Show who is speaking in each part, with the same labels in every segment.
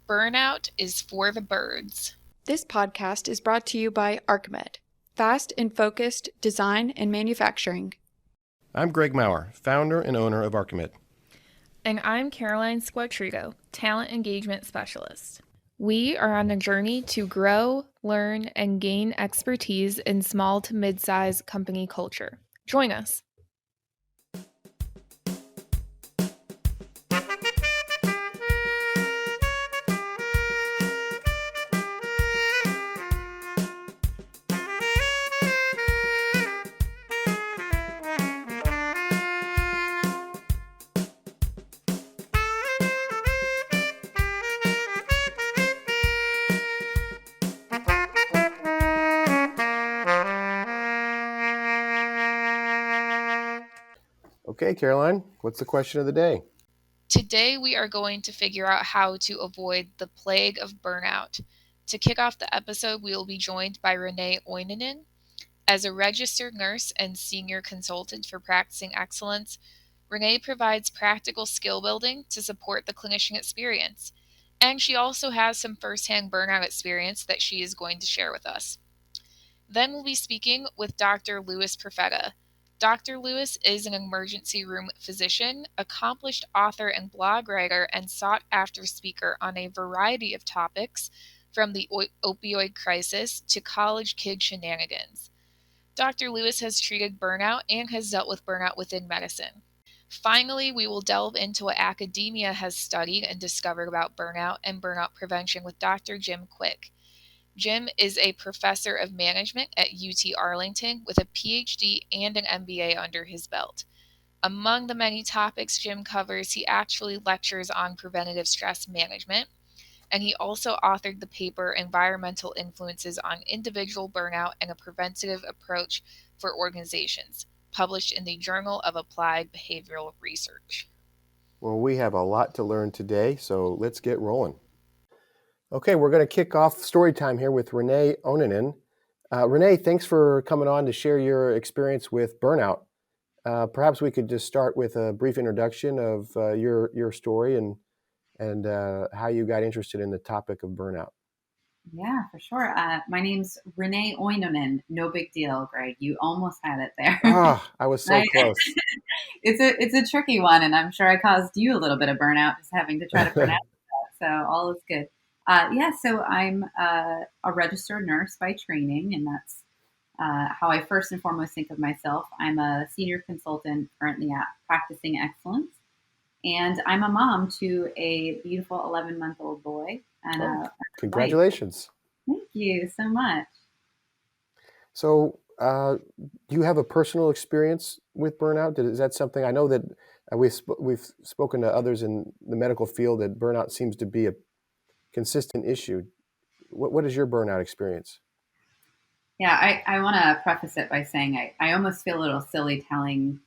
Speaker 1: Burnout is for the birds.
Speaker 2: This podcast is brought to you by ArcMed, fast and focused design and manufacturing.
Speaker 3: I'm Greg Maurer, founder and owner of ArcMed.
Speaker 1: And I'm Caroline Squatrigo, talent engagement specialist. We are on a journey to grow, learn, and gain expertise in small to mid-size company culture. Join us.
Speaker 3: Okay, Caroline, what's the question of the day?
Speaker 1: Today we are going to figure out how to avoid the plague of burnout. To kick off the episode, we will be joined by Renees Story. As a registered nurse and senior consultant for Practicing Excellence, Renees provides practical skill building to support the clinician experience. And she also has some firsthand burnout experience that she is going to share with us. Then we'll be speaking with Dr. Profeta. Dr. Lewis is an emergency room physician, accomplished author and blog writer, and sought-after speaker on a variety of topics, from the opioid crisis to college kid shenanigans. Dr. Lewis has treated burnout and has dealt with burnout within medicine. Finally, we will delve into what academia has studied and discovered about burnout and burnout prevention with Dr. Jim Quick. Jim is a professor of management at UT Arlington with a PhD and an MBA under his belt. Among the many topics Jim covers, he actually lectures on preventative stress management, and he also authored the paper Environmental Influences on Individual Burnout and a Preventative Approach for Organizations, published in the Journal of Applied Behavioral Research.
Speaker 3: Well, we have a lot to learn today, so let's get rolling. Okay, we're going to kick off story time here with Renees Story. Renees, thanks for coming on to share your experience with burnout. Perhaps we could just start with a brief introduction of your story and how you got interested in the topic of burnout.
Speaker 4: Yeah, for sure. My name's Renees Story. No big deal, Greg. You almost had it there.
Speaker 3: I was so close.
Speaker 4: It's a tricky one, and I'm sure I caused you a little bit of burnout just having to try to pronounce that. So all is good. So I'm a registered nurse by training, and that's how I first and foremost think of myself. I'm a senior consultant currently at Practicing Excellence, and I'm a mom to a beautiful 11-month-old boy. And
Speaker 3: congratulations.
Speaker 4: Thank you so much.
Speaker 3: So do you have a personal experience with burnout? Is that something, I know that we've spoken to others in the medical field, that burnout seems to be a consistent issue. What is your burnout experience?
Speaker 4: Yeah, I want to preface it by saying I almost feel a little silly telling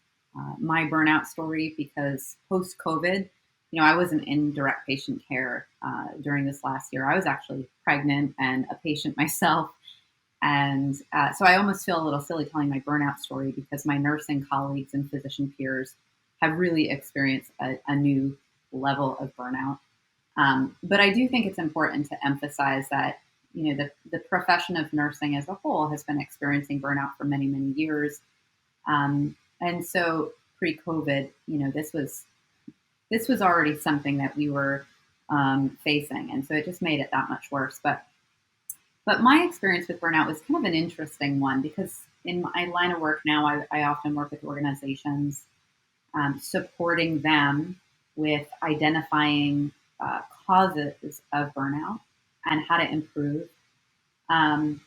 Speaker 4: my burnout story, because post-COVID, I wasn't in direct patient care during this last year. I was actually pregnant and a patient myself. And so I almost feel a little silly telling my burnout story, because my nursing colleagues and physician peers have really experienced a new level of burnout. But I do think it's important to emphasize that, the profession of nursing as a whole has been experiencing burnout for many, many years. And so pre-COVID, this was already something that we were facing. And so it just made it that much worse. But my experience with burnout was kind of an interesting one, because in my line of work now, I often work with organizations, supporting them with identifying causes of burnout and how to improve. And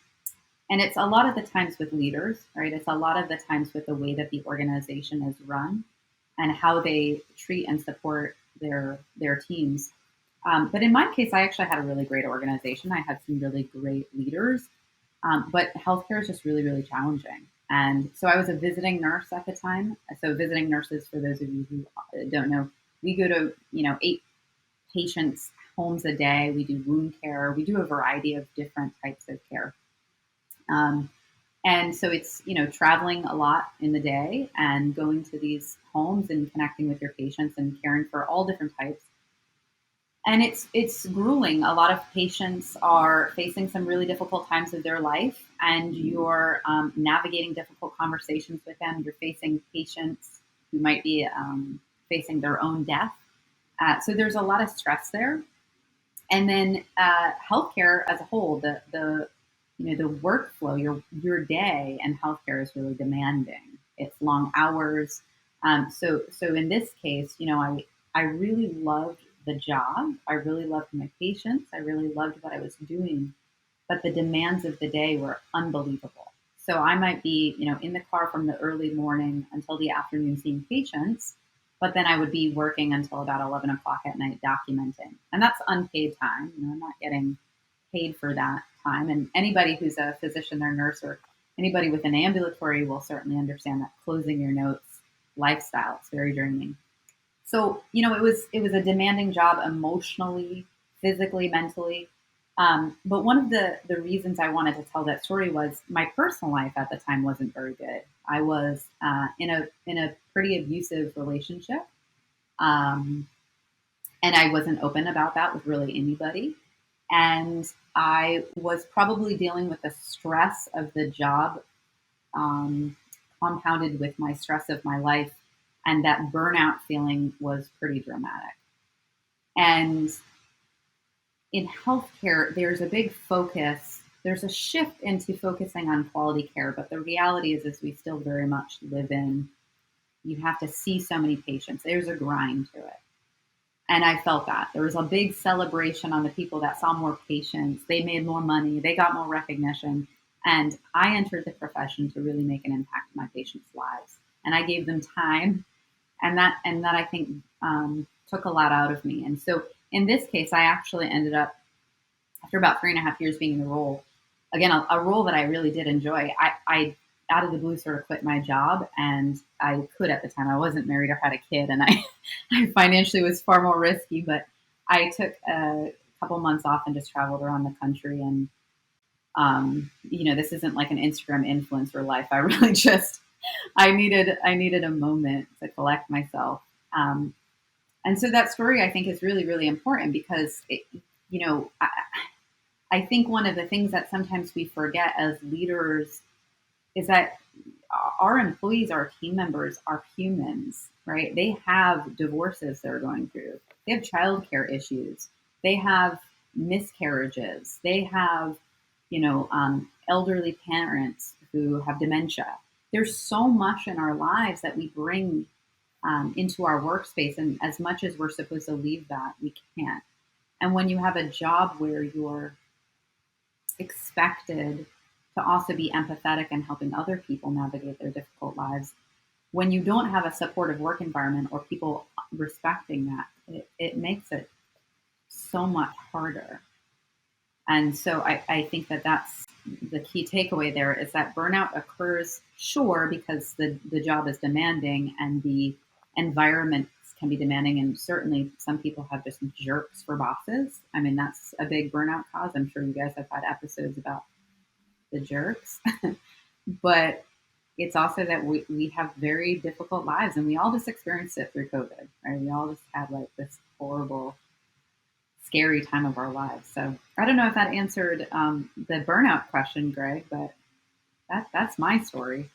Speaker 4: it's a lot of the times with leaders, right? It's a lot of the times with the way that the organization is run and how they treat and support their teams. But in my case, I actually had a really great organization. I had some really great leaders, but healthcare is just really, really challenging. And so I was a visiting nurse at the time. So visiting nurses, for those of you who don't know, we go to, 8 patients' homes a day. We do wound care. We do a variety of different types of care. And so it's, traveling a lot in the day and going to these homes and connecting with your patients and caring for all different types. and it's grueling. A lot of patients are facing some really difficult times of their life, and you're navigating difficult conversations with them. You're facing patients who might be facing their own death. So there's a lot of stress there. And then healthcare as a whole, the workflow, your day and healthcare is really demanding. It's long hours. So in this case, I really loved the job. I really loved my patients. I really loved what I was doing, but the demands of the day were unbelievable. So I might be, in the car from the early morning until the afternoon seeing patients, but then I would be working until about 11 o'clock at night documenting. And that's unpaid time. I'm not getting paid for that time. And anybody who's a physician or nurse or anybody with an ambulatory will certainly understand that closing your notes lifestyle. It's very draining. So, it was a demanding job emotionally, physically, mentally. But one of the reasons I wanted to tell that story was my personal life at the time wasn't very good. I was in a pretty abusive relationship, um, and I wasn't open about that with really anybody. And I was probably dealing with the stress of the job, um, compounded with my stress of my life, and that burnout feeling was pretty dramatic. And in healthcare, there's a big focus, there's a shift into focusing on quality care, but the reality is we still very much live in, you have to see so many patients. There's a grind to it. And I felt that. There was a big celebration on the people that saw more patients. They made more money, they got more recognition. And I entered the profession to really make an impact in my patients' lives. And I gave them time, and that I think took a lot out of me. And so in this case, I actually ended up, after about 3.5 years being in the role, again, a role that I really did enjoy. I out of the blue sort of quit my job, and I could at the time. I wasn't married or had a kid, and I financially was far more risky. But I took a couple months off and just traveled around the country. And this isn't like an Instagram influencer life. I really just I needed a moment to collect myself. And so that story, I think, is really, really important because, I think one of the things that sometimes we forget as leaders is that our employees, our team members are humans, right? They have divorces they're going through. They have childcare issues. They have miscarriages. They have, elderly parents who have dementia. There's so much in our lives that we bring into our workspace. And as much as we're supposed to leave that, we can't. And when you have a job where you're expected to also be empathetic and helping other people navigate their difficult lives, when you don't have a supportive work environment or people respecting that, it makes it so much harder. And so I think that that's the key takeaway there, is that burnout occurs, sure, because the job is demanding and the environments can be demanding. And certainly some people have just jerks for bosses. I mean, that's a big burnout cause. I'm sure you guys have had episodes about the jerks. But it's also that we have very difficult lives, and we all just experienced it through COVID, right? We all just had like this horrible, scary time of our lives. So I don't know if that answered the burnout question, Greg, but that's my story.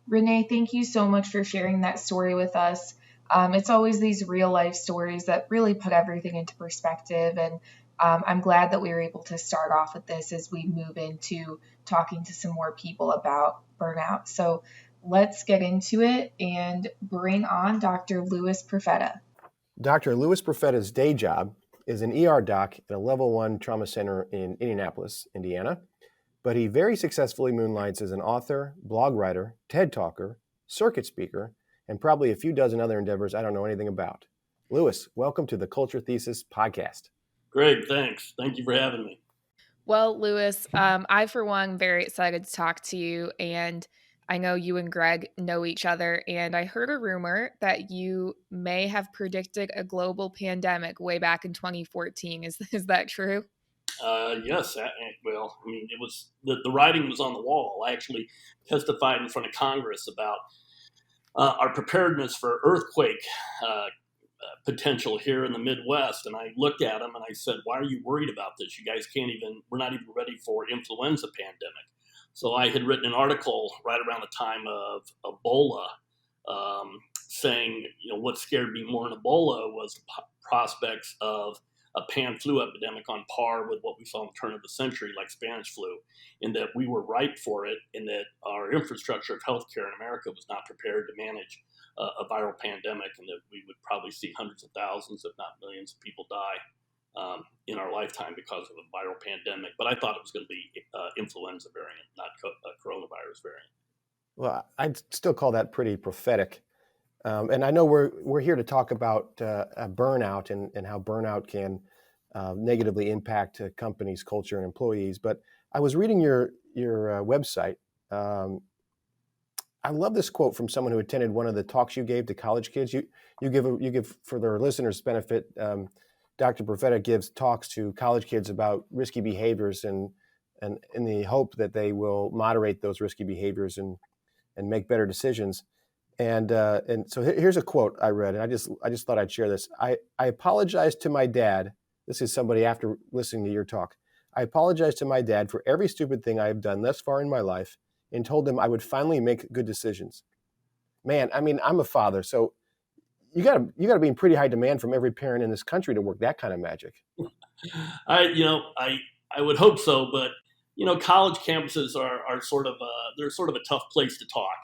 Speaker 5: Renee, thank you so much for sharing that story with us. It's always these real life stories that really put everything into perspective. And I'm glad that we were able to start off with this as we move into talking to some more people about burnout. So let's get into it and bring on Dr. Louis Profeta.
Speaker 3: Dr. Louis Profeta's day job is an ER doc at a level 1 trauma center in Indianapolis, Indiana. But he very successfully moonlights as an author, blog writer, TED talker, circuit speaker, and probably a few dozen other endeavors I don't know anything about. Louis, welcome to the Culture Thesis podcast.
Speaker 6: Greg, thanks. Thank you for having me.
Speaker 1: Well, Louis, I, for one, am very excited to talk to you. And I know you and Greg know each other. And I heard a rumor that you may have predicted a global pandemic way back in 2014. Is that true?
Speaker 6: Yes. Well, I mean, it was the writing was on the wall. I actually testified in front of Congress about our preparedness for earthquake potential here in the Midwest. And I looked at them and I said, why are you worried about this? You guys we're not even ready for influenza pandemic. So I had written an article right around the time of Ebola, saying, what scared me more in Ebola was the prospects of a pan flu epidemic on par with what we saw in the turn of the century, like Spanish flu, and that we were ripe for it, and that our infrastructure of healthcare in America was not prepared to manage a viral pandemic, and that we would probably see hundreds of thousands, if not millions, of people die in our lifetime because of a viral pandemic. But I thought it was going to be influenza variant, not coronavirus variant.
Speaker 3: Well, I'd still call that pretty prophetic. And I know we're here to talk about burnout and how burnout can negatively impact a company's culture and employees. But I was reading your website. I love this quote from someone who attended one of the talks you gave to college kids. You give for their listeners' benefit. Dr. Profeta gives talks to college kids about risky behaviors and in the hope that they will moderate those risky behaviors and make better decisions. And so here's a quote I read, and I just thought I'd share this. I apologized to my dad. This is somebody after listening to your talk. I apologized to my dad for every stupid thing I have done thus far in my life, and told him I would finally make good decisions. Man, I mean, I'm a father, so you gotta be in pretty high demand from every parent in this country to work that kind of magic.
Speaker 6: I would hope so, but college campuses are sort of they're sort of a tough place to talk,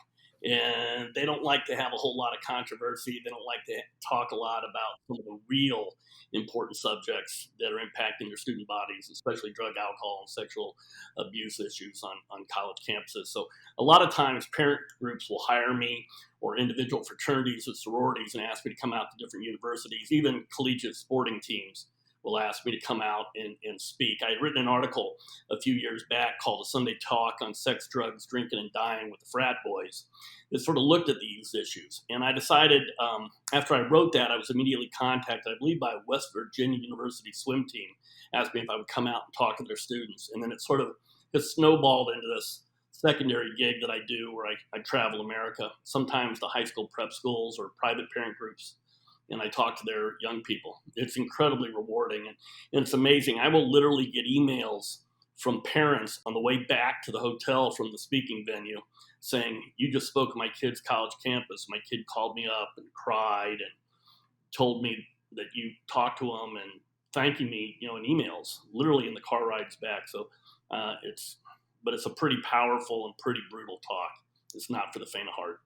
Speaker 6: and they don't like to have a whole lot of controversy. They don't like to talk a lot about some of the real important subjects that are impacting their student bodies, especially drug, alcohol, and sexual abuse issues on college campuses. So a lot of times parent groups will hire me, or individual fraternities or sororities, and ask me to come out to different universities. Even collegiate sporting teams will ask me to come out and speak. I had written an article a few years back called A Sunday Talk on Sex, Drugs, Drinking, and Dying with the Frat Boys that sort of looked at these issues. And I decided, after I wrote that, I was immediately contacted, I believe, by West Virginia University swim team, asked me if I would come out and talk to their students. And then it sort of just snowballed into this secondary gig that I do where I travel America, sometimes to high school prep schools or private parent groups, and I talk to their young people. It's incredibly rewarding, and it's amazing. I will literally get emails from parents on the way back to the hotel from the speaking venue saying, you just spoke at my kid's college campus. My kid called me up and cried and told me that you talked to him and thanking me, in emails, literally in the car rides back. So it's a pretty powerful and pretty brutal talk. It's not for the faint of heart.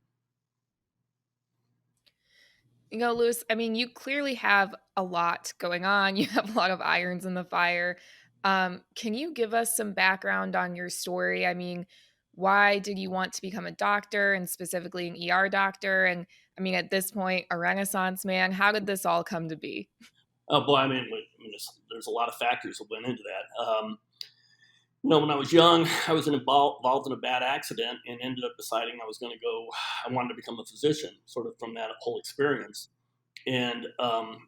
Speaker 1: Lewis, I mean, you clearly have a lot going on. You have a lot of irons in the fire. Can you give us some background on your story? I mean, why did you want to become a doctor, and specifically an ER doctor? And I mean, at this point, a Renaissance man. How did this all come to be?
Speaker 6: Oh boy, I mean, there's a lot of factors that went into that. When I was young, I was involved in a bad accident and ended up deciding I wanted to become a physician, sort of from that whole experience. And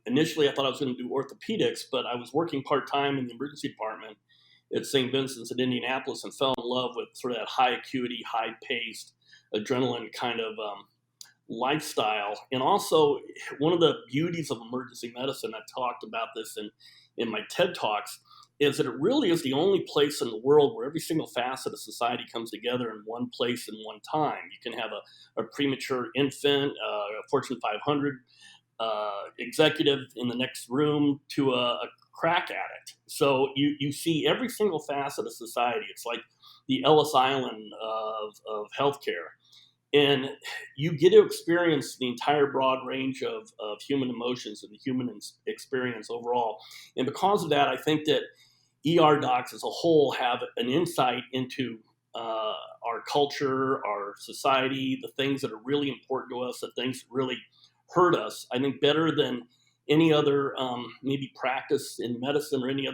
Speaker 6: initially, I thought I was going to do orthopedics, but I was working part-time in the emergency department at St. Vincent's in Indianapolis and fell in love with sort of that high acuity, high-paced, adrenaline kind of lifestyle. And also, one of the beauties of emergency medicine, I talked about this in my TED Talks, is that it really is the only place in the world where every single facet of society comes together in one place and one time. You can have a premature infant, a Fortune 500 executive in the next room, to a crack addict. So you see every single facet of society. It's like the Ellis Island of healthcare. And you get to experience the entire broad range of human emotions and the human experience overall. And because of that, I think that ER docs as a whole have an insight into our culture, our society, the things that are really important to us, the things that really hurt us, I think better than any other maybe practice in medicine or any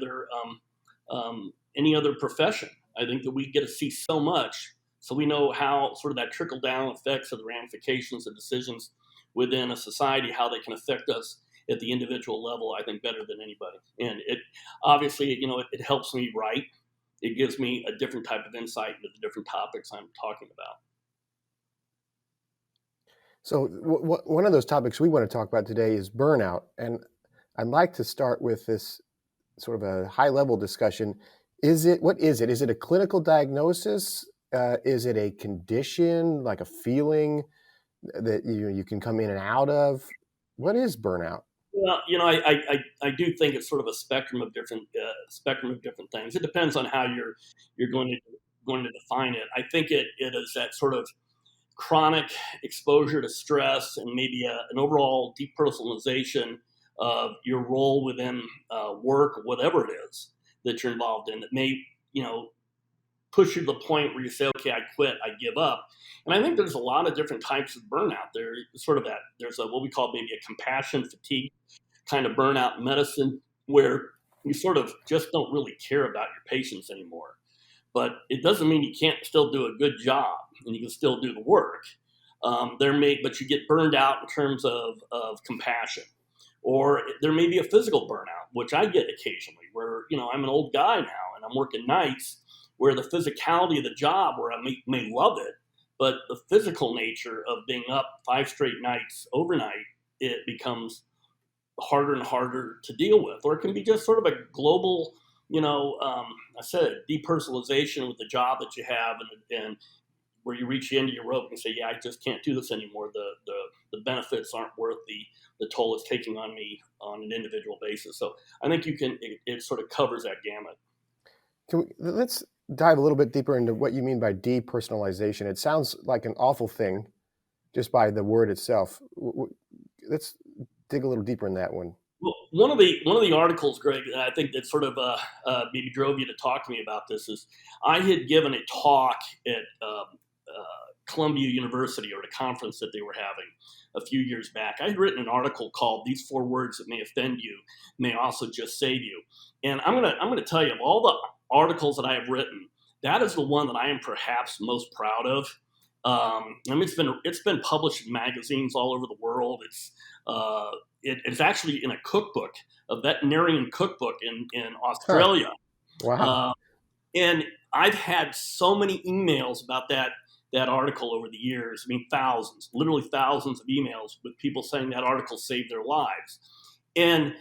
Speaker 6: other profession. I think that we get to see so much, so we know how sort of that trickle down effects of the ramifications of decisions within a society, how they can affect us at the individual level, I think better than anybody. And it obviously, it helps me write. It gives me a different type of insight into the different topics I'm talking about.
Speaker 3: So one of those topics we want to talk about today is burnout. And I'd like to start with this sort of a high level discussion. What is it? Is it a clinical diagnosis? Is it a condition, like a feeling that you can come in and out of? What is burnout?
Speaker 6: Well, I do think it's sort of a spectrum of different things. It depends on how you're going to define it. I think it is that sort of chronic exposure to stress and maybe an overall depersonalization of your role within work or whatever it is that you're involved in that may, push you to the point where you say, okay, I quit, I give up. And I think there's a lot of different types of burnout. There's sort of that. There's what we call maybe a compassion fatigue kind of burnout medicine where you sort of just don't really care about your patients anymore. But it doesn't mean you can't still do a good job and you can still do the work. But you get burned out in terms of compassion. Or there may be a physical burnout, which I get occasionally, where I'm an old guy now and I'm working nights, where the physicality of the job, where I may love it, but the physical nature of being up 5 straight nights overnight, it becomes harder and harder to deal with. Or it can be just sort of a global, I said depersonalization with the job that you have, and where you reach the end of your rope and say, yeah, I just can't do this anymore. The benefits aren't worth the toll it's taking on me on an individual basis. So I think it sort of covers that gamut.
Speaker 3: Let's dive a little bit deeper into what you mean by depersonalization. It sounds like an awful thing just by the word itself. Let's dig a little deeper in that one.
Speaker 6: Well, one of the articles, Greg, and I think that sort of maybe drove you to talk to me about this is I had given a talk at Columbia University, or a conference that they were having a few years back. I had written an article called "These 4 Words That May Offend You May Also Just Save You," and I'm gonna tell you, of all the articles that I have written, that is the one that I am perhaps most proud of. I mean, it's been published in magazines all over the world. It's actually in a cookbook, a veterinarian cookbook in Australia.
Speaker 3: Huh. Wow.
Speaker 6: And I've had so many emails about that article over the years. I mean, literally thousands of emails with people saying that article saved their lives. And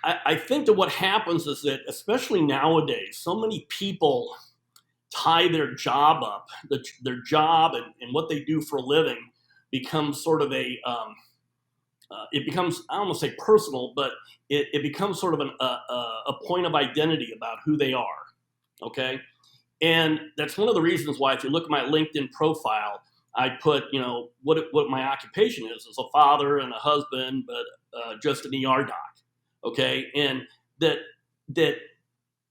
Speaker 6: I think that what happens is that, especially nowadays, so many people tie their job up, their job and what they do for a living becomes sort of it becomes, I don't want to say personal, but it becomes sort of a point of identity about who they are. Okay. And that's one of the reasons why, if you look at my LinkedIn profile, I put, what my occupation is as a father and a husband, but just an ER doc. Okay. And that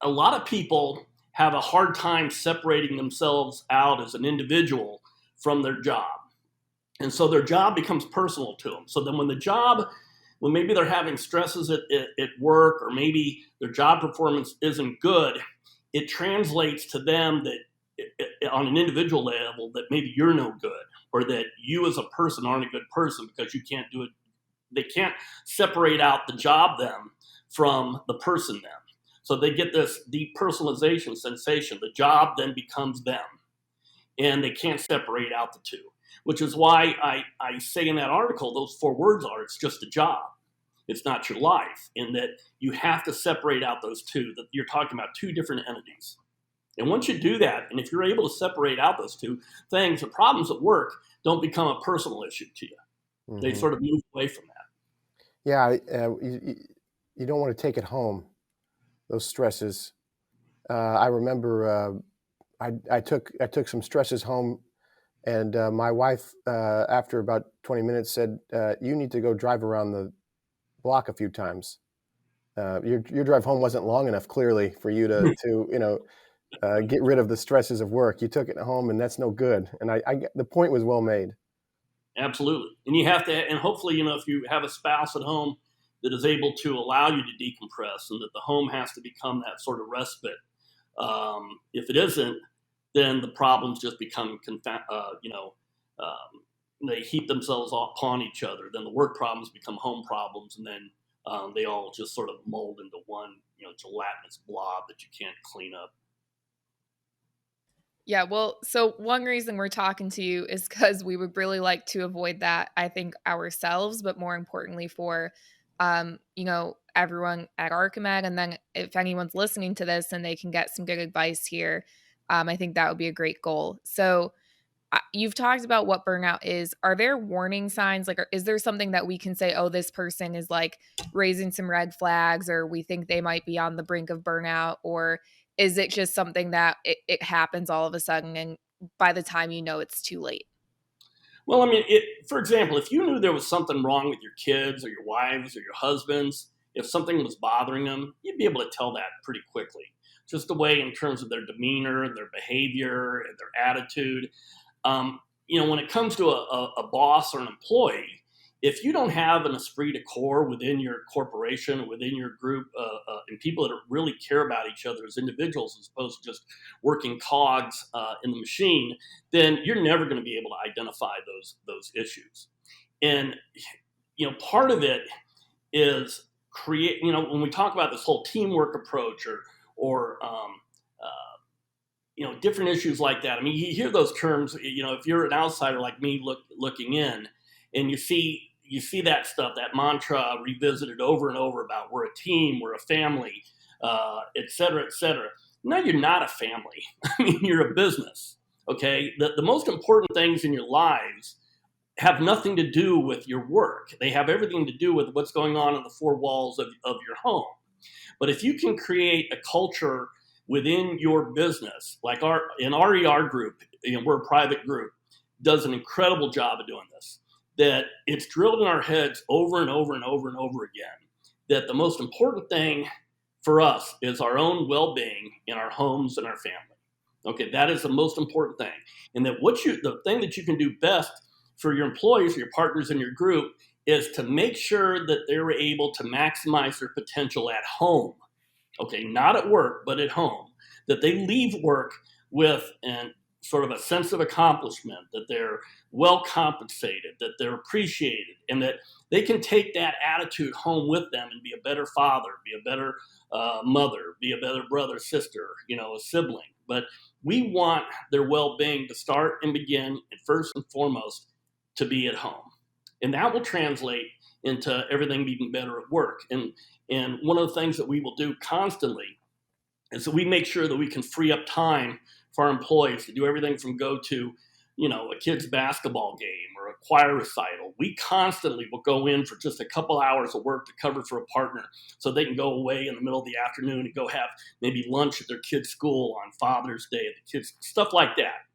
Speaker 6: a lot of people have a hard time separating themselves out as an individual from their job. And so their job becomes personal to them. So then when maybe they're having stresses at work, or maybe their job performance isn't good, it translates to them that on an individual level, that maybe you're no good, or that you as a person aren't a good person because you can't do it. They can't separate out the job them from the person them. So they get this depersonalization sensation. The job then becomes them, and they can't separate out the two, which is why I say in that article, those 4 words are, it's just a job. It's not your life, in that you have to separate out those two, that you're talking about 2 different entities. And once you do that, and if you're able to separate out those 2 things, the problems at work don't become a personal issue to you. Mm-hmm. They sort of move away from that.
Speaker 3: Yeah, you don't want to take it home, those stresses. I remember I took some stresses home, and my wife, after about 20 minutes, said, "You need to go drive around the block a few times. Your drive home wasn't long enough, clearly, for you to get rid of the stresses of work. You took it home, and that's no good." And the point was well made.
Speaker 6: Absolutely. And you have to, and hopefully, if you have a spouse at home that is able to allow you to decompress, and that the home has to become that sort of respite. If it isn't, then the problems just become, they heap themselves upon each other. Then the work problems become home problems, and then they all just sort of mold into one, gelatinous blob that you can't clean up.
Speaker 2: Yeah, well, so one reason we're talking to you is because we would really like to avoid that, I think, ourselves, but more importantly for, everyone at Archimed. And then if anyone's listening to this and they can get some good advice here, I think that would be a great goal. So you've talked about what burnout is. Are there warning signs? Like, is there something that we can say, oh, this person is like raising some red flags, or we think they might be on the brink of burnout? Or is it just something that it happens all of a sudden and by the time you know it's too late?
Speaker 6: Well, I mean, for example, if you knew there was something wrong with your kids or your wives or your husbands, if something was bothering them, you'd be able to tell that pretty quickly. Just the way in terms of their demeanor, their behavior, and their attitude. When it comes to a boss or an employee, if you don't have an esprit de corps within your corporation, within your group, and people that really care about each other as individuals, as opposed to just working cogs in the machine, then you're never going to be able to identify those issues. And part of it is create. When we talk about this whole teamwork approach or different issues like that. I mean, you hear those terms. If you're an outsider like me looking in, and you see that stuff, that mantra revisited over and over about we're a team, we're a family, et cetera, et cetera. No, you're not a family. I mean, you're a business. Okay, the most important things in your lives have nothing to do with your work. They have everything to do with what's going on in the four walls of your home. But if you can create a culture within your business, like our ER group, we're a private group, does an incredible job of doing this, that it's drilled in our heads over and over and over and over again, that the most important thing for us is our own well-being in our homes and our family. Okay, that is the most important thing. And that the thing that you can do best for your employees, your partners in your group, is to make sure that they're able to maximize their potential at home. Okay, not at work, but at home. That they leave work with an sort of a sense of accomplishment, that they're well compensated, that they're appreciated, and that they can take that attitude home with them and be a better father, be a better mother, be a better brother, sister, a sibling. But we want their well-being to start and begin, and first and foremost, to be at home. And that will translate into everything being better at work. And one of the things that we will do constantly is that we make sure that we can free up time for our employees to do everything from go to, a kid's basketball game or a choir recital. We constantly will go in for just a couple hours of work to cover for a partner so they can go away in the middle of the afternoon and go have maybe lunch at their kid's school on Father's Day, at the kids, stuff like that.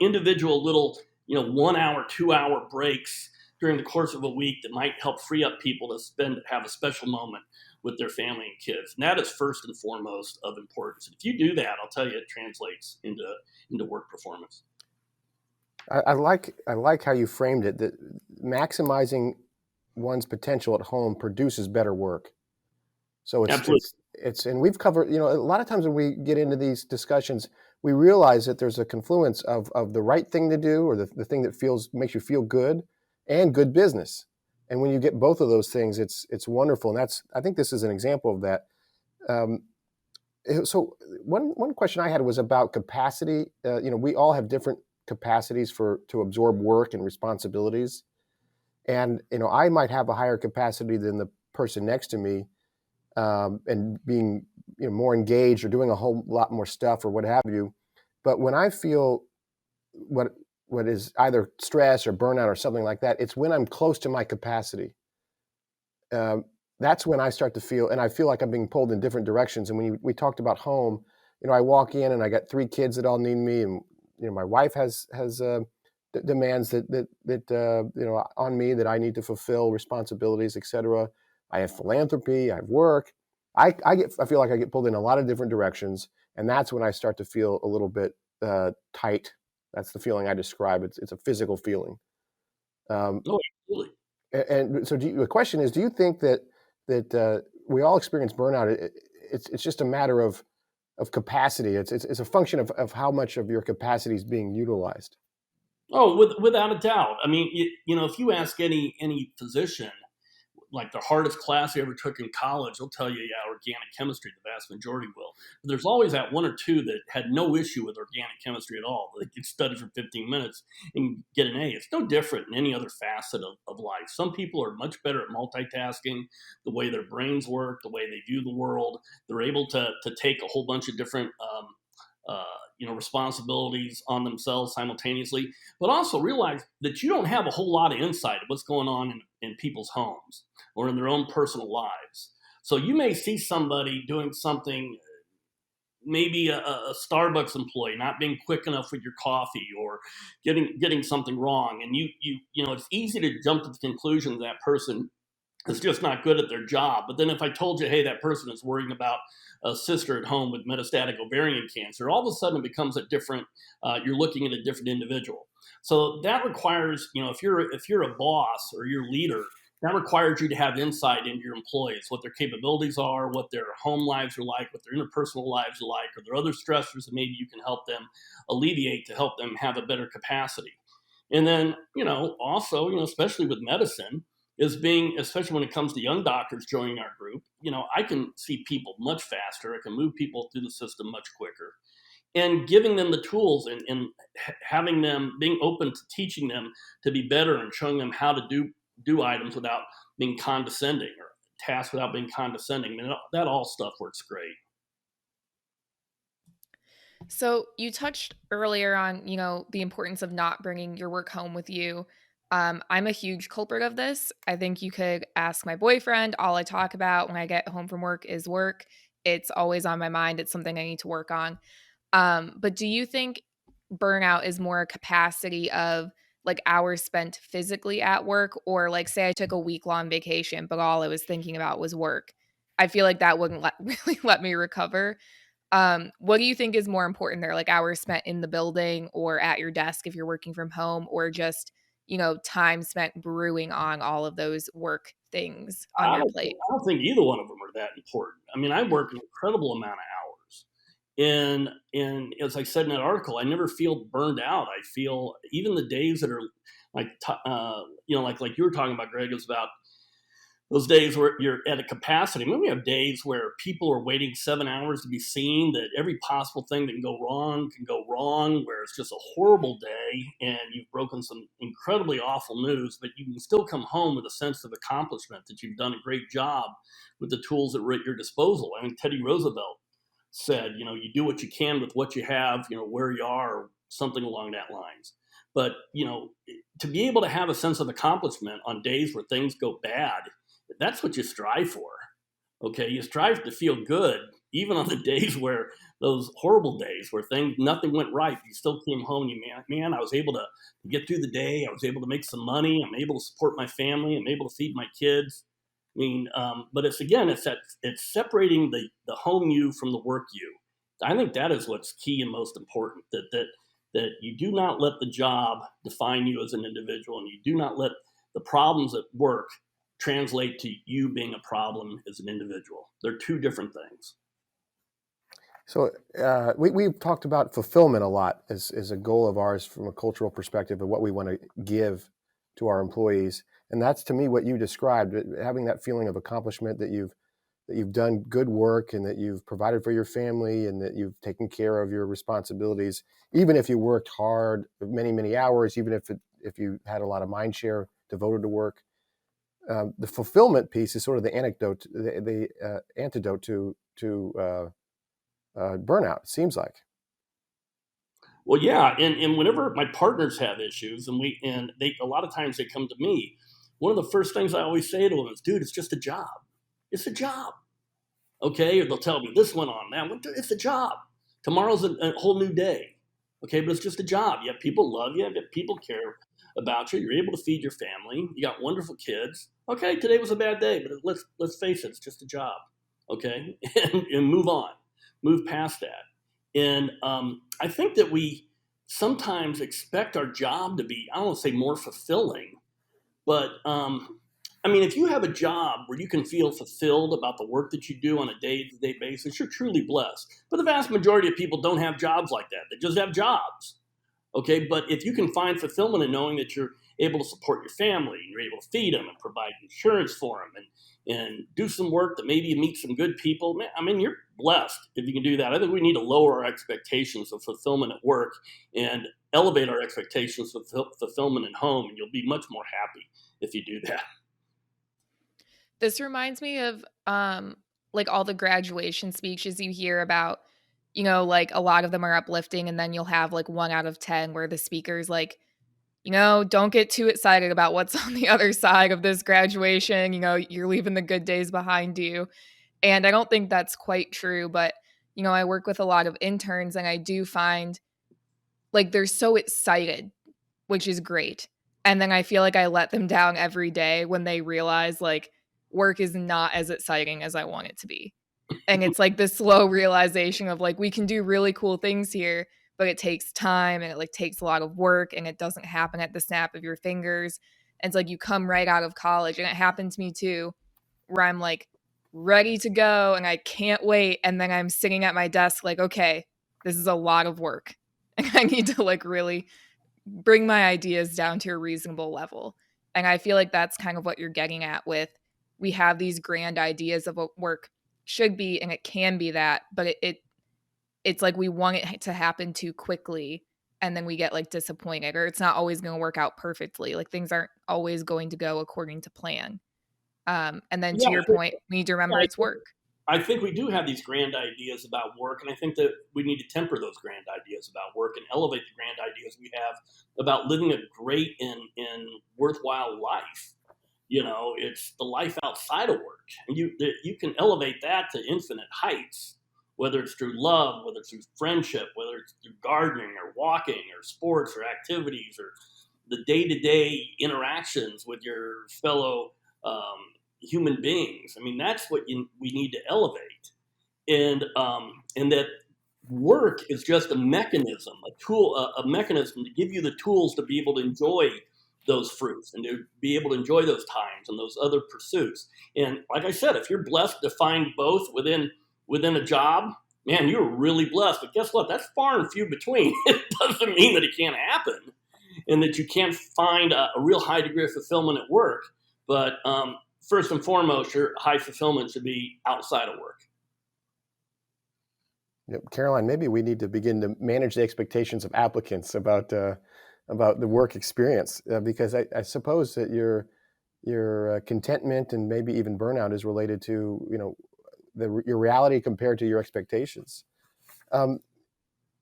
Speaker 6: Individual little, 1 hour, 2 hour breaks during the course of a week that might help free up people to have a special moment with their family and kids. And that is first and foremost of importance. And if you do that, I'll tell you, it translates into work performance.
Speaker 3: I like how you framed it, that maximizing one's potential at home produces better work. So it's and we've covered, a lot of times when we get into these discussions, we realize that there's a confluence of the right thing to do, or the thing that makes you feel good, and good business. And when you get both of those things, it's wonderful. And I think this is an example of that. So one question I had was about capacity. We all have different capacities to absorb work and responsibilities. And, I might have a higher capacity than the person next to me, and being, more engaged or doing a whole lot more stuff or what have you. But when I feel what is either stress or burnout or something like that, it's when I'm close to my capacity. That's when I start to feel, and I feel like I'm being pulled in different directions. And when we talked about home, I walk in and I got 3 kids that all need me, and my wife has demands that on me that I need to fulfill, responsibilities, etc. I have philanthropy, I have work. I feel like I get pulled in a lot of different directions, and that's when I start to feel a little bit tight. That's the feeling I describe. It's a physical feeling.
Speaker 6: Oh, absolutely.
Speaker 3: And so the question is, do you think that we all experience burnout? It's just a matter of capacity. It's a function of how much of your capacity is being utilized.
Speaker 6: Oh, without a doubt. I mean, if you ask any physician, like the hardest class they ever took in college, they'll tell you, yeah, organic chemistry, the vast majority will. But there's always that one or two that had no issue with organic chemistry at all. They could study for 15 minutes and get an A. It's no different in any other facet of life. Some people are much better at multitasking, the way their brains work, the way they view the world. They're able to take a whole bunch of different responsibilities on themselves simultaneously, but also realize that you don't have a whole lot of insight of what's going on in people's homes or in their own personal lives. So you may see somebody doing something, maybe a Starbucks employee not being quick enough with your coffee or getting something wrong, and it's easy to jump to the conclusion that person is just not good at their job. But then if I told you, hey, that person is worrying about a sister at home with metastatic ovarian cancer, all of a sudden it becomes a different, you're looking at a different individual. So that requires, if you're a boss or you're a leader, that requires you to have insight into your employees, what their capabilities are, what their home lives are like, what their interpersonal lives are like, or there are other stressors that maybe you can help them alleviate to help them have a better capacity. And then, also, especially with medicine, especially when it comes to young doctors joining our group, I can see people much faster. I can move people through the system much quicker. And giving them the tools and having them being open to teaching them to be better and showing them how to do items without being condescending or tasks without being condescending. I mean, that all stuff works great.
Speaker 2: So you touched earlier on, the importance of not bringing your work home with you. I'm a huge culprit of this. I think you could ask my boyfriend. All I talk about when I get home from work is work. It's always on my mind. It's something I need to work on. But do you think burnout is more a capacity of like hours spent physically at work, or like say I took a week-long vacation, but all I was thinking about was work? I feel like that wouldn't really let me recover. What do you think is more important there, like hours spent in the building or at your desk if you're working from home, or just, time spent brewing on all of those work things on
Speaker 6: I
Speaker 2: your
Speaker 6: don't,
Speaker 2: plate?
Speaker 6: I don't think either one of them are that important. I mean, I work an incredible amount of hours. And as I said in that article, I never feel burned out. I feel even the days that are like, like you were talking about, Greg, is about those days where you're at a capacity. I mean, we have days where people are waiting 7 hours to be seen, that every possible thing that can go wrong, where it's just a horrible day and you've broken some incredibly awful news, but you can still come home with a sense of accomplishment that you've done a great job with the tools that were at your disposal. I mean, Teddy Roosevelt said, you do what you can with what you have, where you are, or something along that lines. But, to be able to have a sense of accomplishment on days where things go bad, that's what you strive for. Okay, you strive to feel good, even on the days where those horrible days where nothing went right. You still came home. Man, I was able to get through the day. I was able to make some money. I'm able to support my family. I'm able to feed my kids. I mean, but it's separating the home you from the work you. I think that is what's key and most important. That you do not let the job define you as an individual, and you do not let the problems at work translate to you being a problem as an individual. They're two different things.
Speaker 3: So we've talked about fulfillment a lot as a goal of ours from a cultural perspective of what we want to give to our employees. And that's, to me, what you described, having that feeling of accomplishment, that you've done good work and that you've provided for your family and that you've taken care of your responsibilities, even if you worked hard many, many hours, even if you had a lot of mind share devoted to work. The fulfillment piece is sort of the antidote to burnout, it seems like.
Speaker 6: Well, yeah, and whenever my partners have issues, and a lot of times they come to me, one of the first things I always say to them is, "Dude, it's just a job. It's a job." Okay, or they'll tell me this went on, man. It's a job. Tomorrow's a whole new day. Okay, but it's just a job. Yeah, people love you. People care about you. You're able to feed your family. You got wonderful kids. Okay, today was a bad day, but let's face it, it's just a job. Okay, and move on, move past that. And I think that we sometimes expect our job to be, I don't want to say more fulfilling, but I mean, if you have a job where you can feel fulfilled about the work that you do on a day-to-day basis, you're truly blessed. But the vast majority of people don't have jobs like that. They just have jobs. Okay, but if you can find fulfillment in knowing that you're able to support your family, and you're able to feed them and provide insurance for them, and do some work that maybe you meet some good people. Man, I mean, you're blessed if you can do that. I think we need to lower our expectations of fulfillment at work and elevate our expectations of fulfillment at home, and you'll be much more happy if you do that.
Speaker 2: This reminds me of like all the graduation speeches you hear about, like a lot of them are uplifting, and then you'll have like 1 out of 10 where the speaker's like, don't get too excited about what's on the other side of this graduation. You're leaving the good days behind you. And I don't think that's quite true, but I work with a lot of interns, and I do find like they're so excited, which is great. And then I feel like I let them down every day when they realize like work is not as exciting as I want it to be. And it's like this slow realization of like we can do really cool things here, but it takes time, and it like takes a lot of work, and it doesn't happen at the snap of your fingers. And it's like you come right out of college, and it happened to me too, where I'm like ready to go and I can't wait, and then I'm sitting at my desk like, okay, this is a lot of work. And I need to like really bring my ideas down to a reasonable level. And I feel like that's kind of what you're getting at with we have these grand ideas of what work should be, and it can be that, but it's like we want it to happen too quickly, and then we get like disappointed, or it's not always going to work out perfectly. Like things aren't always going to go according to plan. And then
Speaker 6: Yeah,
Speaker 2: to your point, we need to remember it's work.
Speaker 6: I think we do have these grand ideas about work, and I think that we need to temper those grand ideas about work and elevate the grand ideas we have about living a great and worthwhile life. It's the life outside of work, and you can elevate that to infinite heights, whether it's through love, whether it's through friendship, whether it's through gardening or walking or sports or activities or the day-to-day interactions with your fellow human beings. I mean, that's what we need to elevate, and that work is just a mechanism, a tool, a mechanism to give you the tools to be able to enjoy those fruits and to be able to enjoy those times and those other pursuits. And like I said, if you're blessed to find both within a job, man, you're really blessed. But guess what? That's far and few between. It doesn't mean that it can't happen and that you can't find a real high degree of fulfillment at work. But first and foremost, your high fulfillment should be outside of work.
Speaker 3: Yep. Caroline, maybe we need to begin to manage the expectations of applicants about the work experience, because I suppose that your contentment and maybe even burnout is related to your reality compared to your expectations.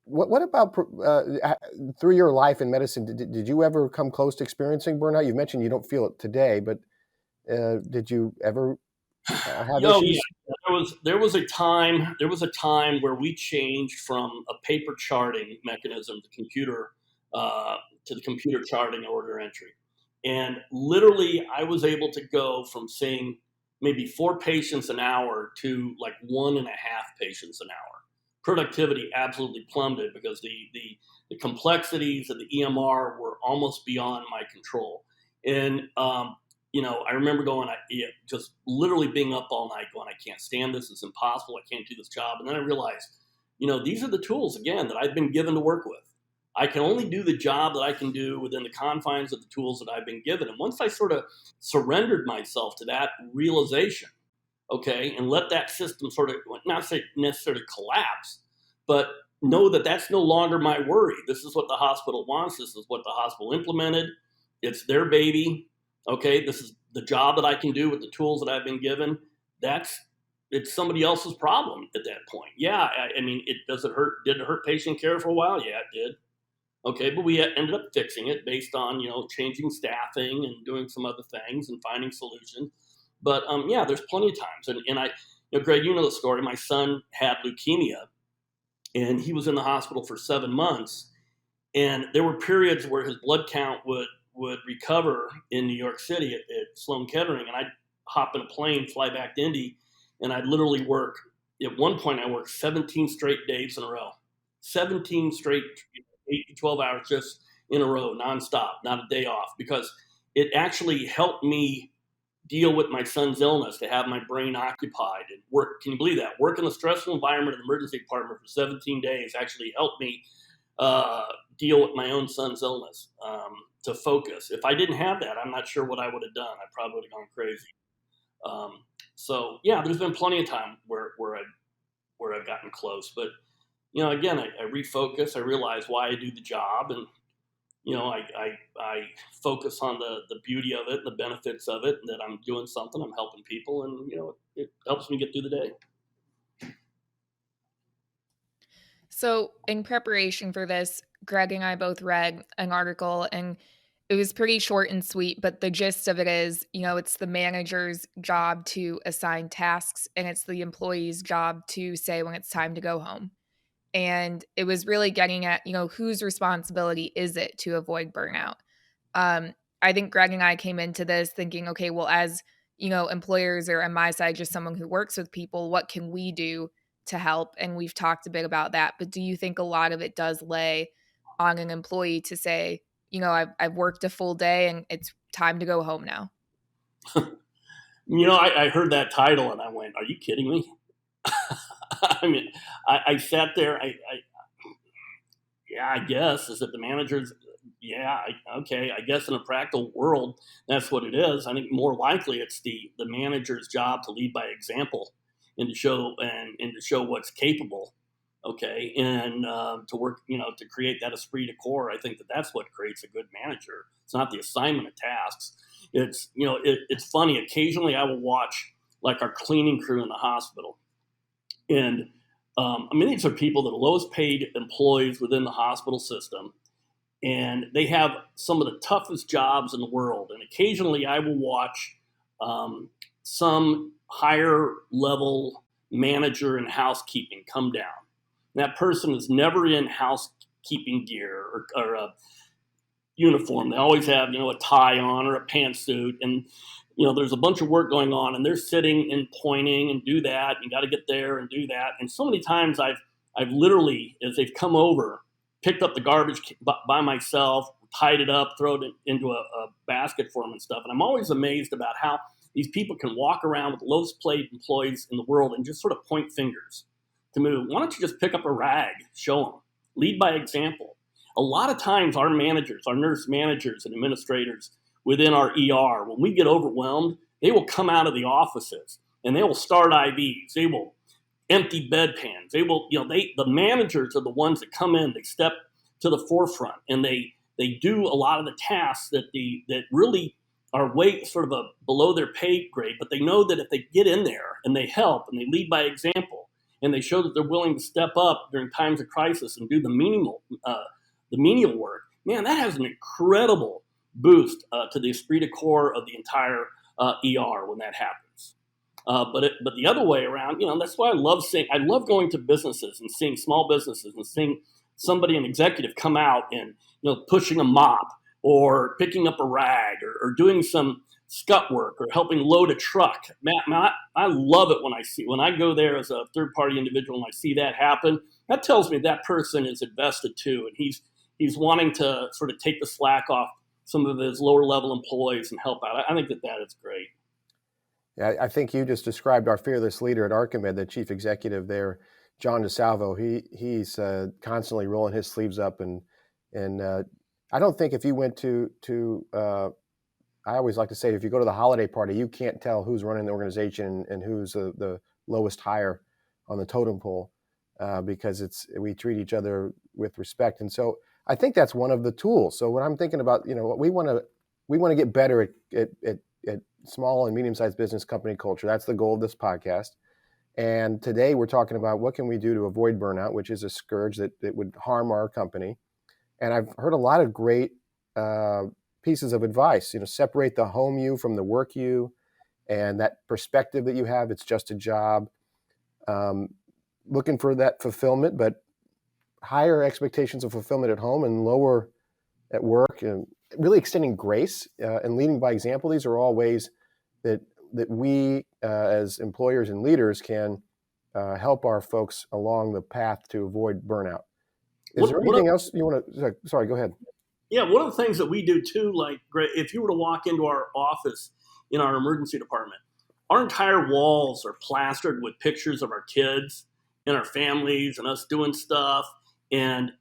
Speaker 3: What about through your life in medicine? Did you ever come close to experiencing burnout? You mentioned you don't feel it today, but did you ever have issues?
Speaker 6: Yeah. There was a time where we changed from a paper charting mechanism to the computer charting order entry, and literally I was able to go from seeing maybe 4 patients an hour to like 1.5 patients an hour. Productivity absolutely plummeted because the complexities of the EMR were almost beyond my control. And I remember just literally being up all night going, I can't stand this. It's impossible. I can't do this job. And then I realized, these are the tools, again, that I've been given to work with. I can only do the job that I can do within the confines of the tools that I've been given. And once I sort of surrendered myself to that realization, okay, and let that system sort of, not say necessarily collapse, but know that that's no longer my worry. This is what the hospital wants. This is what the hospital implemented. It's their baby. Okay, this is the job that I can do with the tools that I've been given. It's somebody else's problem at that point. Yeah, I mean, did it hurt patient care for a while? Yeah, it did. Okay, but we ended up fixing it based on, changing staffing and doing some other things and finding solutions. But yeah, there's plenty of times. And I, Greg, you know the story. My son had leukemia, and he was in the hospital for 7 months. And there were periods where his blood count would recover in New York City at Sloan Kettering. And I'd hop in a plane, fly back to Indy, and I'd literally work. At one point, I worked 17 straight days in a row. 17 straight 8 to 12 hours just in a row, nonstop, not a day off, because it actually helped me deal with my son's illness, to have my brain occupied and work. Can you believe that? Work in the stressful environment in the emergency department for 17 days actually helped me deal with my own son's illness. focus. If I didn't have that, I'm not sure what I would have done. I probably would have gone crazy. So yeah, there's been plenty of time where I've gotten close, but again, I refocus. I realize why I do the job, and I focus on the beauty of it, and the benefits of it, and that I'm doing something, I'm helping people, and it helps me get through the day.
Speaker 2: So, in preparation for this, Greg and I both read an article, and it was pretty short and sweet, but the gist of it is, it's the manager's job to assign tasks, and it's the employee's job to say when it's time to go home. And it was really getting at, whose responsibility is it to avoid burnout? I think Greg and I came into this thinking, okay, well, as, employers, or on my side, just someone who works with people, what can we do to help? And we've talked a bit about that. But do you think a lot of it does lay on an employee to say, I've worked a full day and it's time to go home now?
Speaker 6: I heard that title and I went, are you kidding me? I mean, I sat there, yeah, I guess, is it the managers? Yeah, okay, I guess in a practical world, that's what it is. I think more likely it's the manager's job to lead by example and to show what's capable, okay, and to work, to create that esprit de corps. I think that's what creates a good manager. It's not the assignment of tasks. It's it's funny. Occasionally, I will watch like our cleaning crew in the hospital, and these are people that are lowest paid employees within the hospital system, and they have some of the toughest jobs in the world. And occasionally I will watch some higher level manager in housekeeping come down. That person is never in housekeeping gear or a uniform. They always have, a tie on or a pantsuit, and there's a bunch of work going on, and they're sitting and pointing and do that. And you got to get there and do that. And so many times I've literally, as they've come over, picked up the garbage by myself, tied it up, thrown it into a basket for them and stuff. And I'm always amazed about how these people can walk around with the lowest paid employees in the world and just sort of point fingers to move. Why don't you just pick up a rag, show them, lead by example? A lot of times our managers, our nurse managers and administrators within our ER, when we get overwhelmed, they will come out of the offices and they will start IVs. They will empty bedpans. They will, the managers are the ones that come in, they step to the forefront, and they do a lot of the tasks that really are way sort of below their pay grade, but they know that if they get in there and they help and they lead by example and they show that they're willing to step up during times of crisis and do the menial work, man, that has an incredible boost to the esprit de corps of the entire ER when that happens. But the other way around, that's why I love going to businesses and seeing small businesses and seeing somebody, an executive, come out and pushing a mop or picking up a rag or doing some scut work or helping load a truck. Man, I love it when I go there as a third party individual and I see that happen. That tells me that person is invested too, and he's wanting to sort of take the slack off some of his lower level employees and help out. I think that is great.
Speaker 3: Yeah, I think you just described our fearless leader at Archimed, the chief executive there, John DeSalvo. He's constantly rolling his sleeves up, and I don't think if you went to I always like to say, if you go to the holiday party, you can't tell who's running the organization and who's the lowest hire on the totem pole, because we treat each other with respect. And so I think that's one of the tools. So when I'm thinking about, we want to get better at small and medium-sized business company culture. That's the goal of this podcast. And today we're talking about what can we do to avoid burnout, which is a scourge that would harm our company. And I've heard a lot of great pieces of advice. Separate the home you from the work you, and that perspective that you have. It's just a job. Looking for that fulfillment, but higher expectations of fulfillment at home and lower at work, and really extending grace and leading by example. These are all ways that we as employers and leaders can help our folks along the path to avoid burnout. Is there anything else you want to? Sorry, go ahead.
Speaker 6: Yeah, one of the things that we do too, like if you were to walk into our office in our emergency department, our entire walls are plastered with pictures of our kids and our families and us doing stuff. And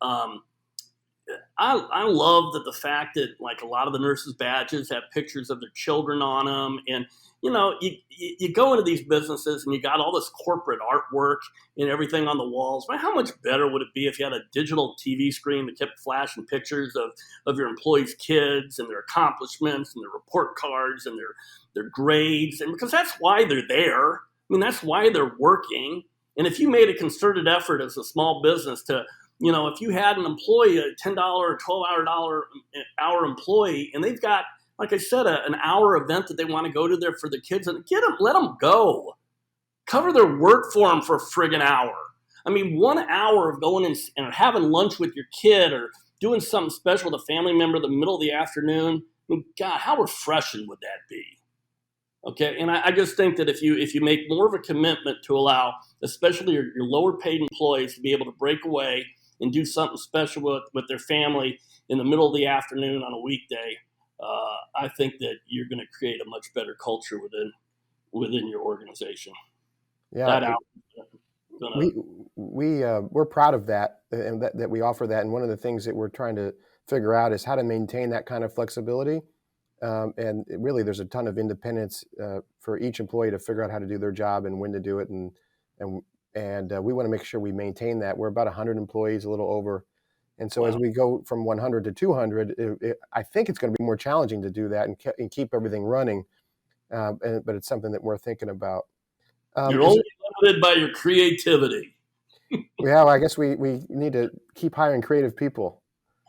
Speaker 6: I love that the fact that like a lot of the nurses' badges have pictures of their children on them, and you go into these businesses and you got all this corporate artwork and everything on the walls. Man, how much better would it be if you had a digital TV screen that kept flashing pictures of your employees' kids and their accomplishments and their report cards and their grades, and because that's why they're there. I mean, that's why they're working. And if you made a concerted effort as a small business to if you had an employee, a $10 or $12 hour employee, and they've got, like I said, an hour event that they want to go to there for the kids, and let them go. Cover their work for them for a friggin' hour. I mean, 1 hour of going and having lunch with your kid or doing something special with a family member in the middle of the afternoon. I mean, God, how refreshing would that be? Okay, and I just think that if you make more of a commitment to allow, especially your lower paid employees, to be able to break away and do something special with their family in the middle of the afternoon on a weekday, I think that you're going to create a much better culture within your organization.
Speaker 3: Yeah,
Speaker 6: That out.
Speaker 3: we're proud of that, and that we offer that. And one of the things that we're trying to figure out is how to maintain that kind of flexibility. And really, there's a ton of independence for each employee to figure out how to do their job and when to do it, and we want to make sure we maintain that. We're about 100 employees, a little over, and so as we go from 100 to 200, I think it's going to be more challenging to do that and keep everything running. But it's something that we're thinking about.
Speaker 6: You're only limited by your creativity.
Speaker 3: Yeah, well, I guess we need to keep hiring creative people.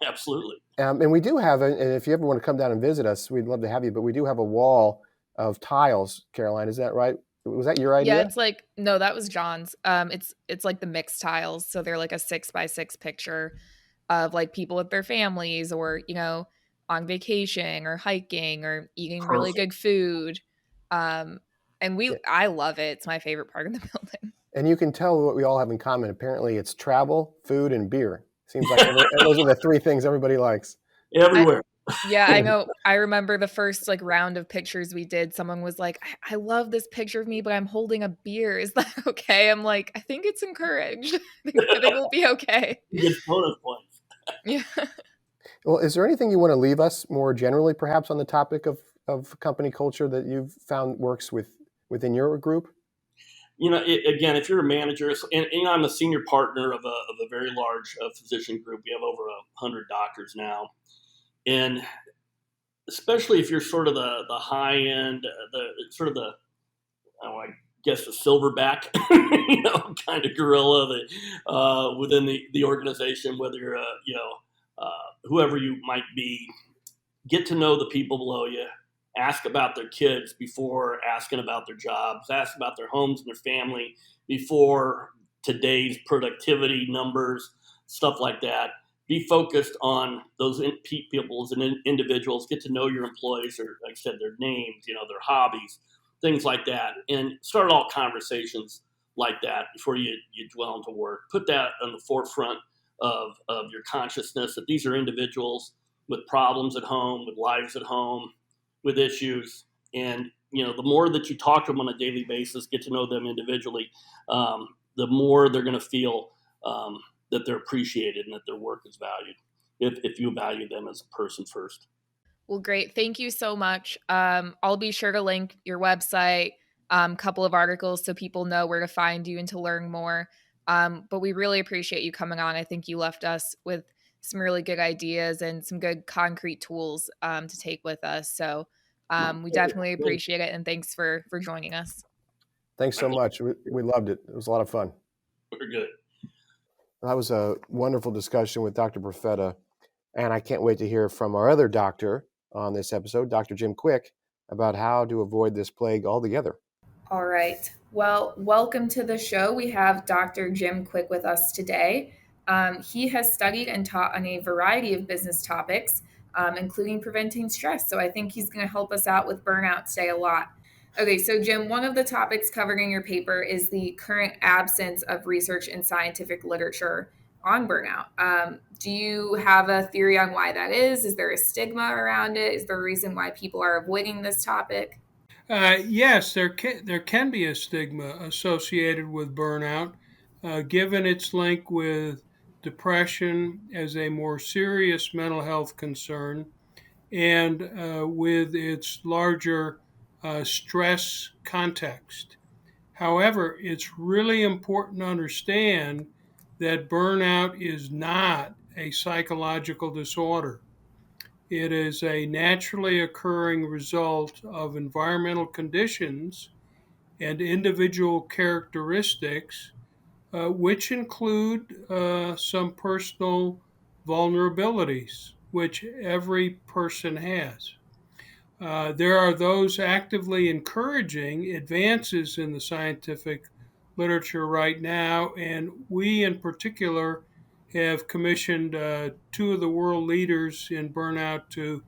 Speaker 6: Absolutely.
Speaker 3: And we do have, and if you ever want to come down and visit us, we'd love to have you. But we do have a wall of tiles, Caroline. Is that right? Was that your idea?
Speaker 2: Yeah, it's like, no, that was John's. It's like the mixed tiles. So they're like a 6x6 picture of like people with their families or, on vacation or hiking or eating really good food. And I love it. It's my favorite part of the building.
Speaker 3: And you can tell what we all have in common. Apparently it's travel, food, and beer. Seems like those are the three things everybody likes.
Speaker 6: Everywhere.
Speaker 2: Yeah, I know. I remember the first round of pictures we did. Someone was like, I love this picture of me, but I'm holding a beer. Is that okay? I'm like, I think it's encouraged. I think we'll be okay.
Speaker 6: You get bonus points.
Speaker 2: Yeah.
Speaker 3: Well, is there anything you want to leave us more generally, perhaps on the topic of company culture that you've found works within your group?
Speaker 6: Again, if you're a manager, and I'm a senior partner of a very large physician group. We have over 100 doctors now. And especially if you're sort of the high end, I guess the silverback, kind of gorilla that within the organization, whether you're whoever you might be, get to know the people below you, ask about their kids before asking about their jobs, ask about their homes and their family before today's productivity numbers, stuff like that. Be focused on those people as individuals. Get to know your employees, or like I said, their names, their hobbies, things like that, and start all conversations like that before you dwell into work. Put that on the forefront of your consciousness, that these are individuals with problems at home, with lives at home, with issues. And the more that you talk to them on a daily basis, get to know them individually, the more they're going to feel that they're appreciated and that their work is valued, if you value them as a person first.
Speaker 2: Well, great. Thank you so much. I'll be sure to link your website, couple of articles so people know where to find you and to learn more. But we really appreciate you coming on. I think you left us with some really good ideas and some good concrete tools to take with us. So we definitely appreciate it. And thanks for joining us.
Speaker 3: Thanks so much. We loved it. It was a lot of fun.
Speaker 6: Very good.
Speaker 3: That was a wonderful discussion with Dr. Profeta. And I can't wait to hear from our other doctor on this episode, Dr. Jim Quick, about how to avoid this plague altogether.
Speaker 2: All right. Well, welcome to the show. We have Dr. Jim Quick with us today. He has studied and taught on a variety of business topics, including preventing stress. So I think he's going to help us out with burnout today a lot. Okay, so Jim, one of the topics covered in your paper is the current absence of research and scientific literature on burnout. Do you have a theory on why that is? Is there a stigma around it? Is there a reason why people are avoiding this topic?
Speaker 7: Yes, there can be a stigma associated with burnout, given its link with depression as a more serious mental health concern and with its larger stress context. However, it's really important to understand that burnout is not a psychological disorder. It is a naturally occurring result of environmental conditions and individual characteristics, which include some personal vulnerabilities, which every person has. There are those actively encouraging advances in the scientific literature right now, and we in particular have commissioned two of the world leaders in burnout to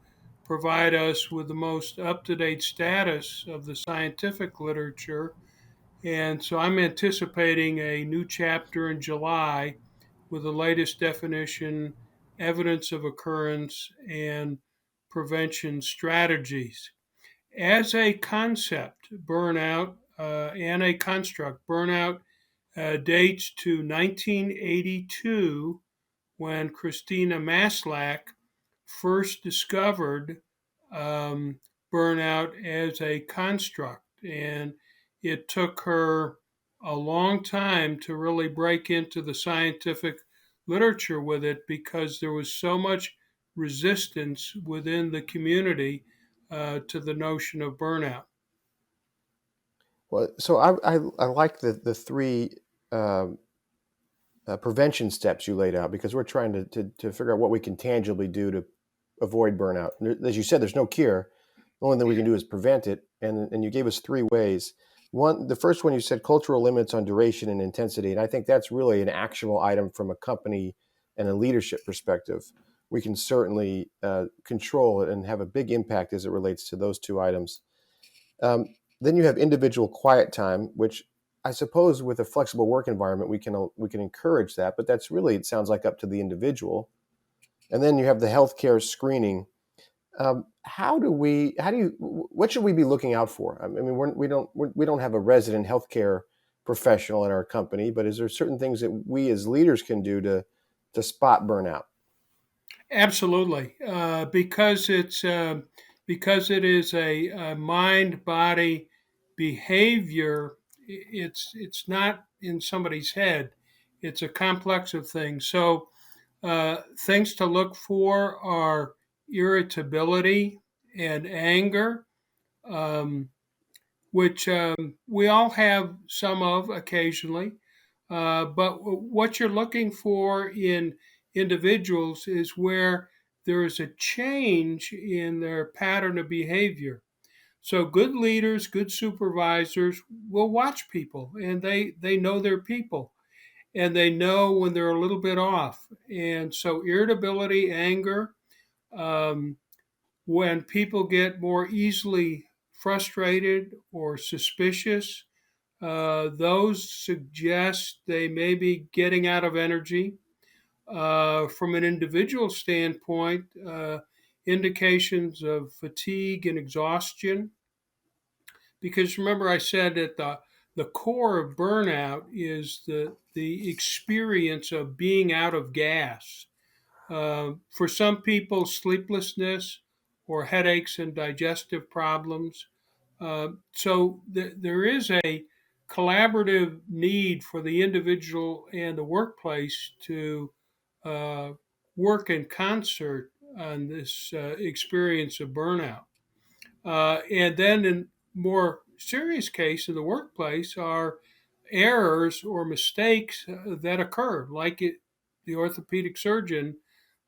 Speaker 7: provide us with the most up to date status of the scientific literature. And so I'm anticipating a new chapter in July with the latest definition, evidence of occurrence, and prevention strategies. As a concept, burnout and a construct, burnout dates to 1982 when Christina Maslach first discovered um, burnout as a construct. And it took her a long time to really break into the scientific literature with it because there was so much resistance within the community to the notion of burnout.
Speaker 3: Well, so I like the three um, prevention steps you laid out because we're trying to figure out what we can tangibly do to avoid burnout. As you said, there's no cure. The only thing we can do is prevent it. And you gave us three ways. The first one you said cultural limits on duration and intensity. And I think that's really an actionable item from a company and a leadership perspective. We can certainly control it and have a big impact as it relates to those two items. Then you have individual quiet time, which I suppose with a flexible work environment we can encourage that, but that's really, it sounds like, up to the individual. And then you have the healthcare screening. What should we be looking out for? I mean, we don't have a resident healthcare professional in our company, but is there certain things that we as leaders can do to spot burnout?
Speaker 7: Absolutely, because it is a mind body behavior. It's not in somebody's head. It's a complex of things. So things to look for are irritability and anger, um, which we all have some of occasionally. But what you're looking for in individuals is where there is a change in their pattern of behavior. So good leaders, good supervisors will watch people and they know their people and they know when they're a little bit off. And so irritability, anger, um, when people get more easily frustrated or suspicious, those suggest they may be getting out of energy. From an individual standpoint, indications of fatigue and exhaustion. Because remember, I said that the core of burnout is the experience of being out of gas. For some people, sleeplessness or headaches and digestive problems. There is a collaborative need for the individual and the workplace to uh, work in concert on this experience of burnout. And then, in more serious case in the workplace, are errors or mistakes that occur, like the orthopedic surgeon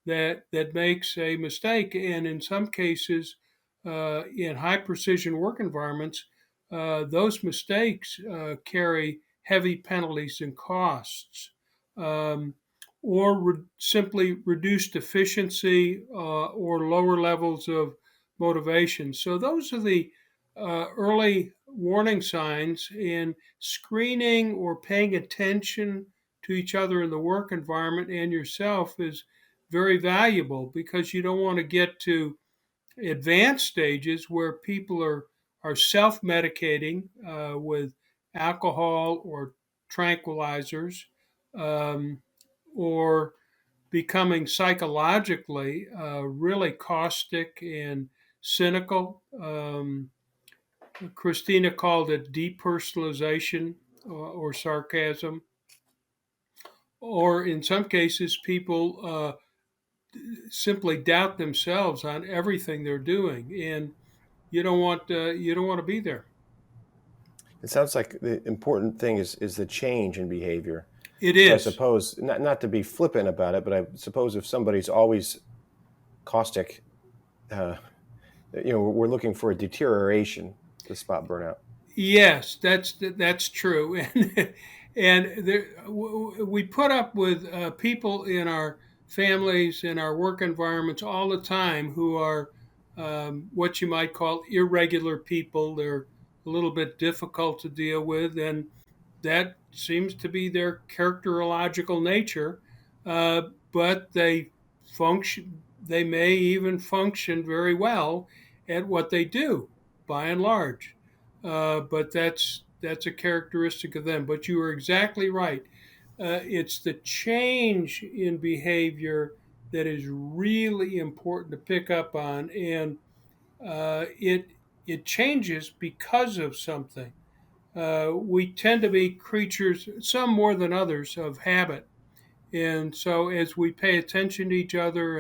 Speaker 7: that makes a mistake, and in some cases, in high precision work environments, those mistakes carry heavy penalties and costs, um, or simply reduced efficiency or lower levels of motivation. So those are the early warning signs, in screening or paying attention to each other in the work environment and yourself is very valuable, because you don't want to get to advanced stages where people are self-medicating with alcohol or tranquilizers, um, or becoming psychologically really caustic and cynical. Christina called it depersonalization or sarcasm. Or in some cases, people simply doubt themselves on everything they're doing, and you don't want to be there.
Speaker 3: It sounds like the important thing is the change in behavior.
Speaker 7: It
Speaker 3: So I
Speaker 7: is.
Speaker 3: suppose, not to be flippant about it, but I suppose if somebody's always caustic, uh, we're looking for a deterioration to spot burnout.
Speaker 7: Yes, that's true, and we put up with people in our families, in our work environments all the time who are what you might call irregular people. They're a little bit difficult to deal with, and that seems to be their characterological nature. But they function. They may even function very well at what they do, by and large. But that's a characteristic of them. But you are exactly right. It's the change in behavior that is really important to pick up on, and it changes because of something. We tend to be creatures, some more than others, of habit. And so as we pay attention to each other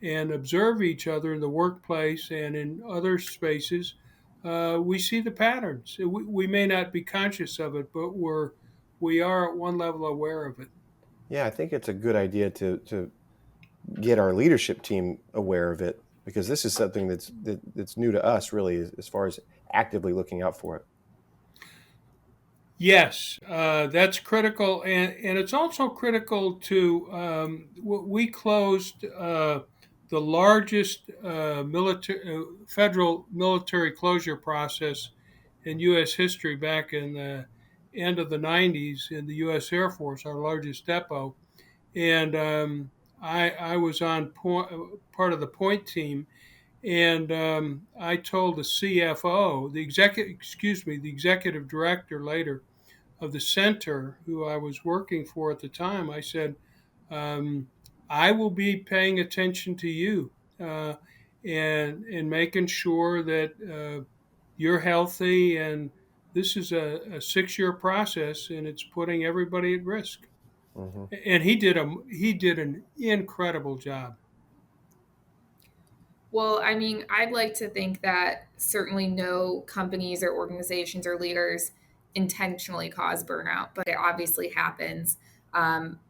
Speaker 7: and observe each other in the workplace and in other spaces, we see the patterns. We may not be conscious of it, but we are at one level aware of it.
Speaker 3: Yeah, I think it's a good idea to get our leadership team aware of it, because this is something that's new to us, really, as far as actively looking out for it.
Speaker 7: Yes, that's critical, and it's also critical to we closed the largest federal military closure process in U.S. history back in the end of the 90s in the U.S. Air Force, our largest depot, and I was on part of the point team, and I told the CFO, the executive director later of the center who I was working for at the time, I said, um, I will be paying attention to you and making sure that you're healthy. And this is a 6 year process, and it's putting everybody at risk.
Speaker 3: Hmm.
Speaker 7: And he did an incredible job.
Speaker 2: Well, I mean, I'd like to think that certainly no companies or organizations or leaders intentionally cause burnout, but it obviously happens,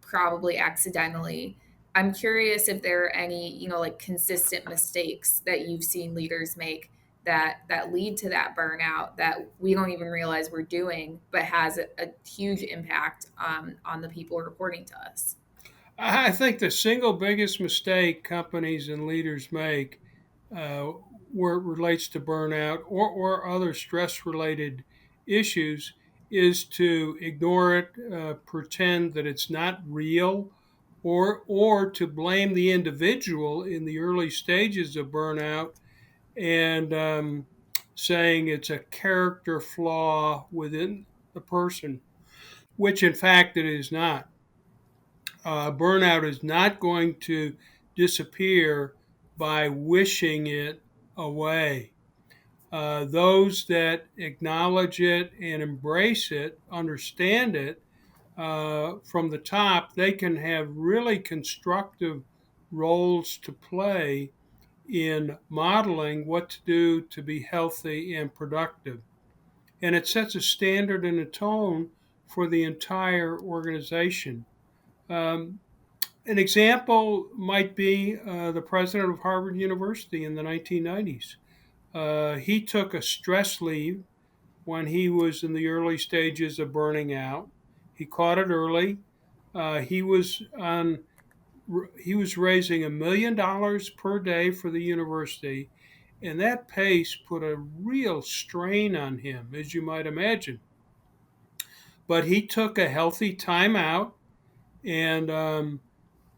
Speaker 2: probably accidentally. I'm curious if there are any, like consistent mistakes that you've seen leaders make that lead to that burnout that we don't even realize we're doing, but has a huge impact on the people reporting to us.
Speaker 7: I think the single biggest mistake companies and leaders make uh, where it relates to burnout or other stress related issues is to ignore it, pretend that it's not real, or to blame the individual in the early stages of burnout and saying it's a character flaw within the person, which in fact it is not. Burnout is not going to disappear by wishing it away. Those that acknowledge it and embrace it, understand it from the top, they can have really constructive roles to play in modeling what to do to be healthy and productive. And it sets a standard and a tone for the entire organization. Um, an example might be the president of Harvard University in the 1990s. He took a stress leave when he was in the early stages of burning out. He caught it early. He was on. He was raising $1 million per day for the university, and that pace put a real strain on him, as you might imagine. But he took a healthy time out and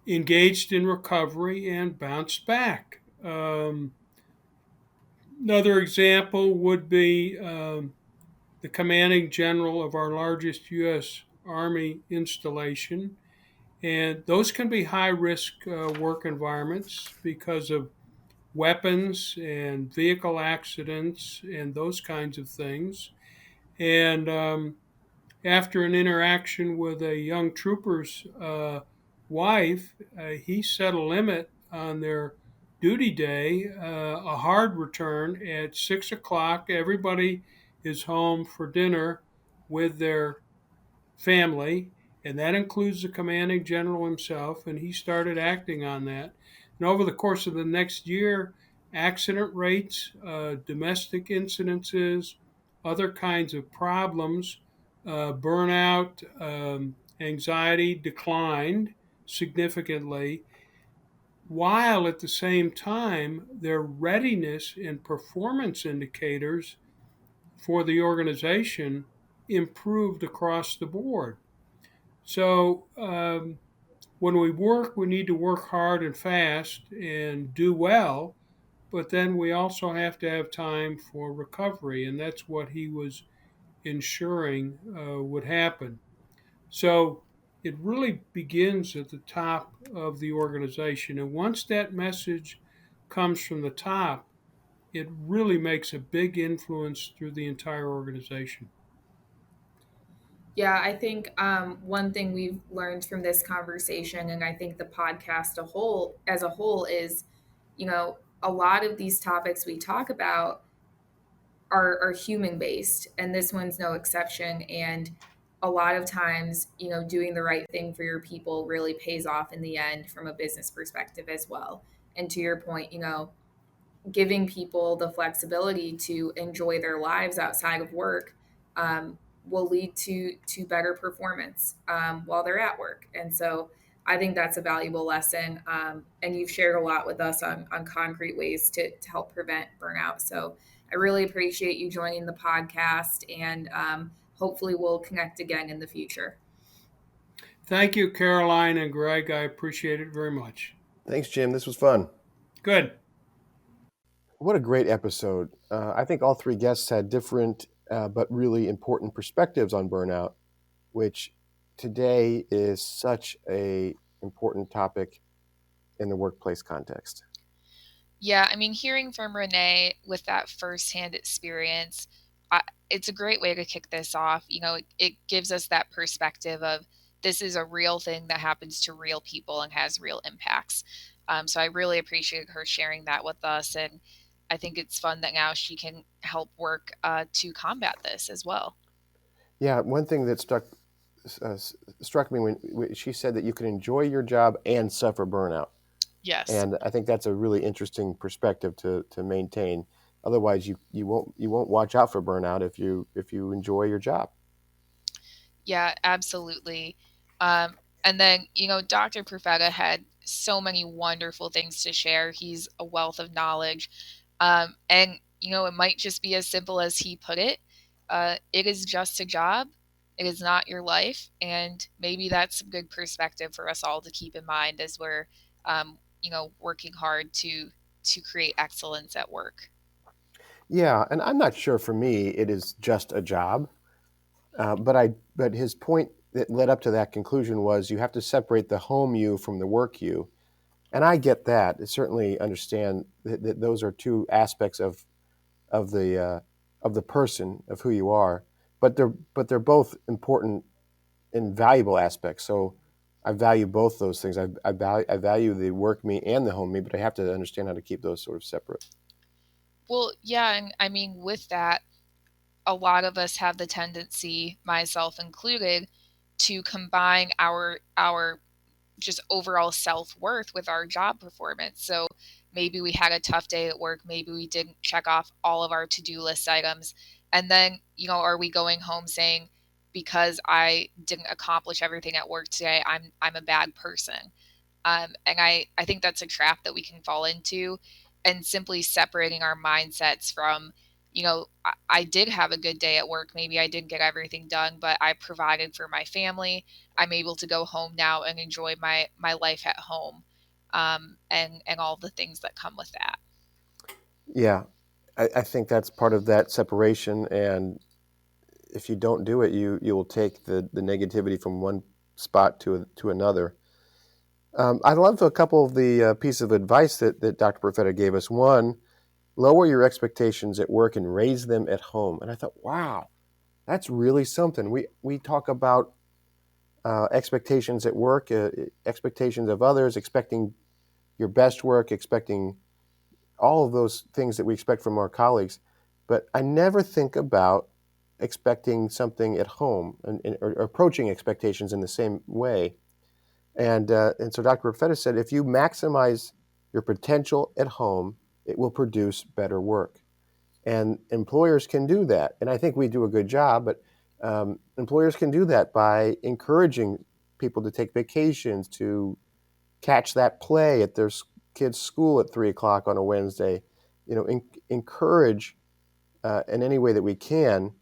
Speaker 7: engaged in recovery and bounced back. Another example would be the commanding general of our largest U.S. Army installation. And those can be high risk work environments because of weapons and vehicle accidents and those kinds of things. And after an interaction with a young trooper's wife, he set a limit on their duty day, a hard return at 6 o'clock. Everybody is home for dinner with their family, and that includes the commanding general himself, and he started acting on that. And over the course of the next year, accident rates, domestic incidences, other kinds of problems, burnout, anxiety declined significantly, while at the same time, their readiness and performance indicators for the organization improved across the board. So when we work, we need to work hard and fast and do well, but then we also have to have time for recovery, and that's what he was ensuring would happen. So it really begins at the top of the organization, and once that message comes from the top, it really makes a big influence through the entire organization.
Speaker 2: Yeah, I think one thing we've learned from this conversation, and I think the podcast as a whole, is, a lot of these topics we talk about are human based, and this one's no exception. And a lot of times, doing the right thing for your people really pays off in the end from a business perspective as well. And to your point, giving people the flexibility to enjoy their lives outside of work will lead to better performance while they're at work. And so I think that's a valuable lesson. And you've shared a lot with us on concrete ways to help prevent burnout. So I really appreciate you joining the podcast, and hopefully we'll connect again in the future.
Speaker 7: Thank you, Caroline and Greg. I appreciate it very much.
Speaker 3: Thanks, Jim. This was fun.
Speaker 7: Good.
Speaker 3: What a great episode. I think all three guests had different but really important perspectives on burnout, which today is such a important topic in the workplace context.
Speaker 1: Yeah, I mean, hearing from Renee with that firsthand experience, it's a great way to kick this off. It gives us that perspective of this is a real thing that happens to real people and has real impacts. So I really appreciate her sharing that with us, and I think it's fun that now she can help work to combat this as well.
Speaker 3: Yeah, one thing that struck me when she said that you can enjoy your job and suffer burnout.
Speaker 1: Yes.
Speaker 3: And I think that's a really interesting perspective to maintain. Otherwise, you won't watch out for burnout if you enjoy your job.
Speaker 1: Yeah, absolutely. And then, Dr. Profeta had so many wonderful things to share. He's a wealth of knowledge. And, it might just be as simple as he put it. It is just a job. It is not your life. And maybe that's some good perspective for us all to keep in mind as we're, working hard to create excellence at work.
Speaker 3: Yeah, and I'm not sure for me it is just a job, but his point that led up to that conclusion was you have to separate the home you from the work you, and I get that. I certainly understand that those are two aspects of the person of who you are, but they're both important and valuable aspects. So I value both those things. I value the work me and the home me, but I have to understand how to keep those sort of separate.
Speaker 1: Well, yeah, and I mean, with that, a lot of us have the tendency, myself included, to combine our just overall self-worth with our job performance. So maybe we had a tough day at work, maybe we didn't check off all of our to-do list items, and then, are we going home saying, because I didn't accomplish everything at work today, I'm a bad person. And I think that's a trap that we can fall into, and simply separating our mindsets from, I did have a good day at work. Maybe I didn't get everything done, but I provided for my family. I'm able to go home now and enjoy my life at home, and all the things that come with that.
Speaker 3: Yeah, I think that's part of that separation. And if you don't do it, you will take the negativity from one spot to another. I love a couple of the pieces of advice that Dr. Profeta gave us. One, lower your expectations at work and raise them at home. And I thought, wow, that's really something. We talk about expectations at work, expectations of others, expecting your best work, expecting all of those things that we expect from our colleagues. But I never think about expecting something at home or approaching expectations in the same way. And so Dr. Profeta said, if you maximize your potential at home, it will produce better work. And employers can do that. And I think we do a good job, but employers can do that by encouraging people to take vacations, to catch that play at their kids' school at 3 o'clock on a Wednesday. Encourage in any way that we can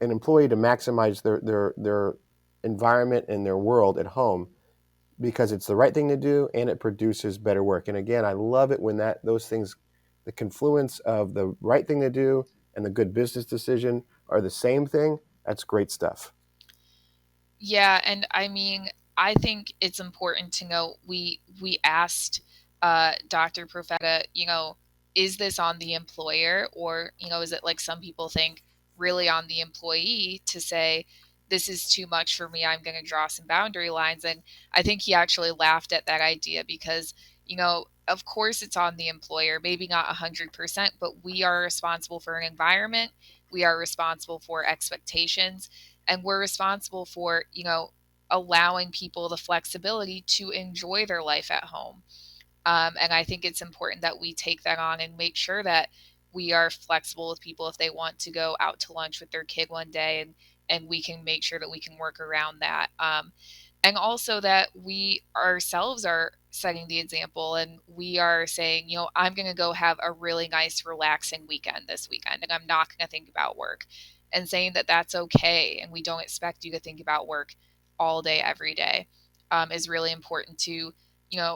Speaker 3: an employee to maximize their environment and their world at home because it's the right thing to do and it produces better work. And again, I love it when those things, the confluence of the right thing to do and the good business decision are the same thing. That's great stuff.
Speaker 1: Yeah, and I mean, I think it's important to note we asked Dr. Profeta, is this on the employer, or is it like some people think, really on the employee to say this is too much for me, I'm going to draw some boundary lines. And I think he actually laughed at that idea because of course it's on the employer, maybe not 100%, but we are responsible for an environment, we are responsible for expectations, and we're responsible for allowing people the flexibility to enjoy their life at home. And I think it's important that we take that on and make sure that we are flexible with people if they want to go out to lunch with their kid one day, and we can make sure that we can work around that. And also that we ourselves are setting the example, and we are saying, I'm going to go have a really nice, relaxing weekend this weekend, and I'm not going to think about work, and saying that that's okay. And we don't expect you to think about work all day, every day, is really important to,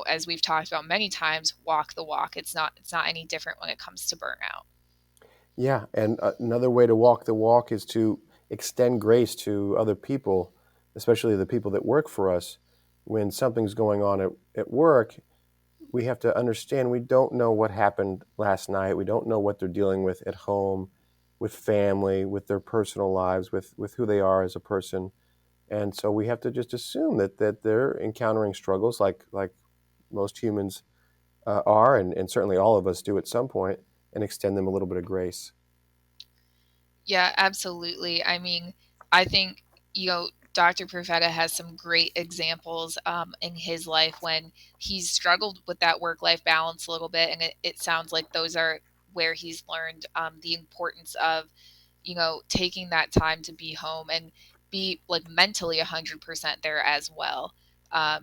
Speaker 1: as we've talked about many times, walk the walk. It's not any different when it comes to burnout.
Speaker 3: Yeah, and another way to walk the walk is to extend grace to other people, especially the people that work for us. When something's going on at work, we have to understand we don't know what happened last night. We don't know what they're dealing with at home, with family, with their personal lives, with who they are as a person. And so we have to just assume that they're encountering struggles like most humans are, and certainly all of us do at some point, and extend them a little bit of grace.
Speaker 1: Yeah, absolutely. I mean, I think, Dr. Profeta has some great examples in his life when he's struggled with that work life balance a little bit. And it sounds like those are where he's learned the importance of, taking that time to be home and be like mentally 100% there as well.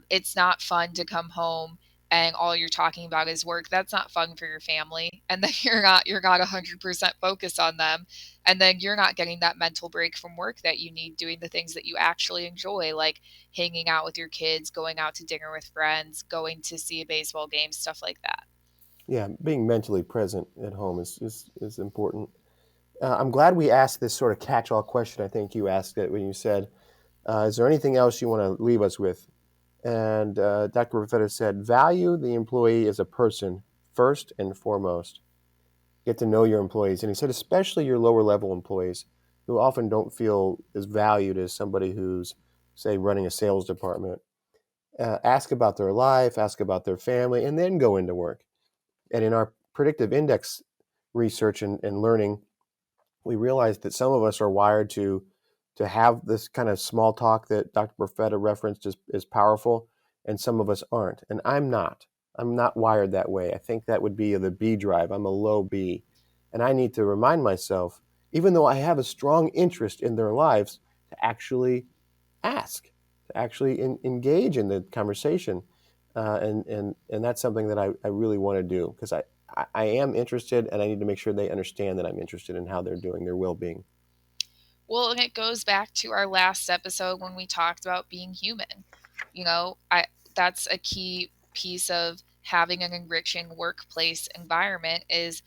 Speaker 1: It's not fun to come home and all you're talking about is work. That's not fun for your family. And then you're not 100% focused on them, and then you're not getting that mental break from work that you need, doing the things that you actually enjoy, like hanging out with your kids, going out to dinner with friends, going to see a baseball game, stuff like that.
Speaker 3: Yeah, being mentally present at home is important. I'm glad we asked this sort of catch-all question. I think you asked it when you said, is there anything else you want to leave us with? And Dr. Profeta said, value the employee as a person first and foremost. Get to know your employees. And he said, especially your lower level employees who often don't feel as valued as somebody who's, say, running a sales department. Ask about their life, ask about their family, and then go into work. And in our predictive index research and learning, we realized that some of us are wired to have this kind of small talk that Dr. Profeta referenced is powerful, and some of us aren't. And I'm not. I'm not wired that way. I think that would be the B drive. I'm a low B. And I need to remind myself, even though I have a strong interest in their lives, to actually ask, to actually engage in the conversation. And that's something that I really want to do because I am interested and I need to make sure they understand that I'm interested in how they're doing, their well being.
Speaker 1: Well, and it goes back to our last episode when we talked about being human. I that's a key piece of having an enriching workplace environment is,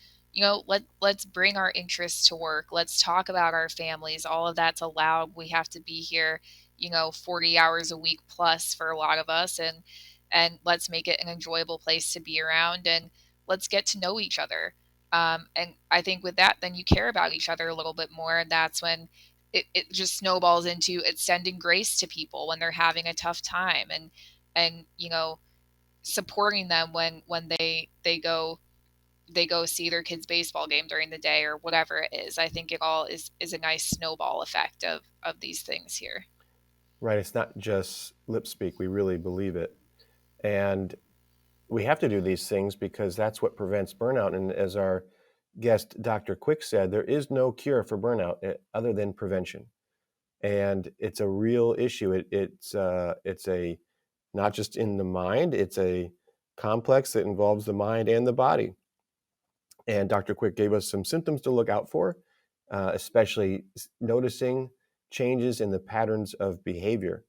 Speaker 1: let's bring our interests to work. Let's talk about our families. All of that's allowed. We have to be here, 40 hours a week plus for a lot of us. And and let's make it an enjoyable place to be around, and let's get to know each other. And I think with that, then you care about each other a little bit more. And that's when it just snowballs into extending grace to people when they're having a tough time, and supporting them when they go see their kids' baseball game during the day or whatever it is. I think it all is a nice snowball effect of these things here.
Speaker 3: Right. It's not just lip speak. We really believe it. And we have to do these things because that's what prevents burnout. And as our guest, Dr. Quick, said, there is no cure for burnout other than prevention. And it's a real issue. It's a not just in the mind, it's a complex that involves the mind and the body. And Dr. Quick gave us some symptoms to look out for, especially noticing changes in the patterns of behavior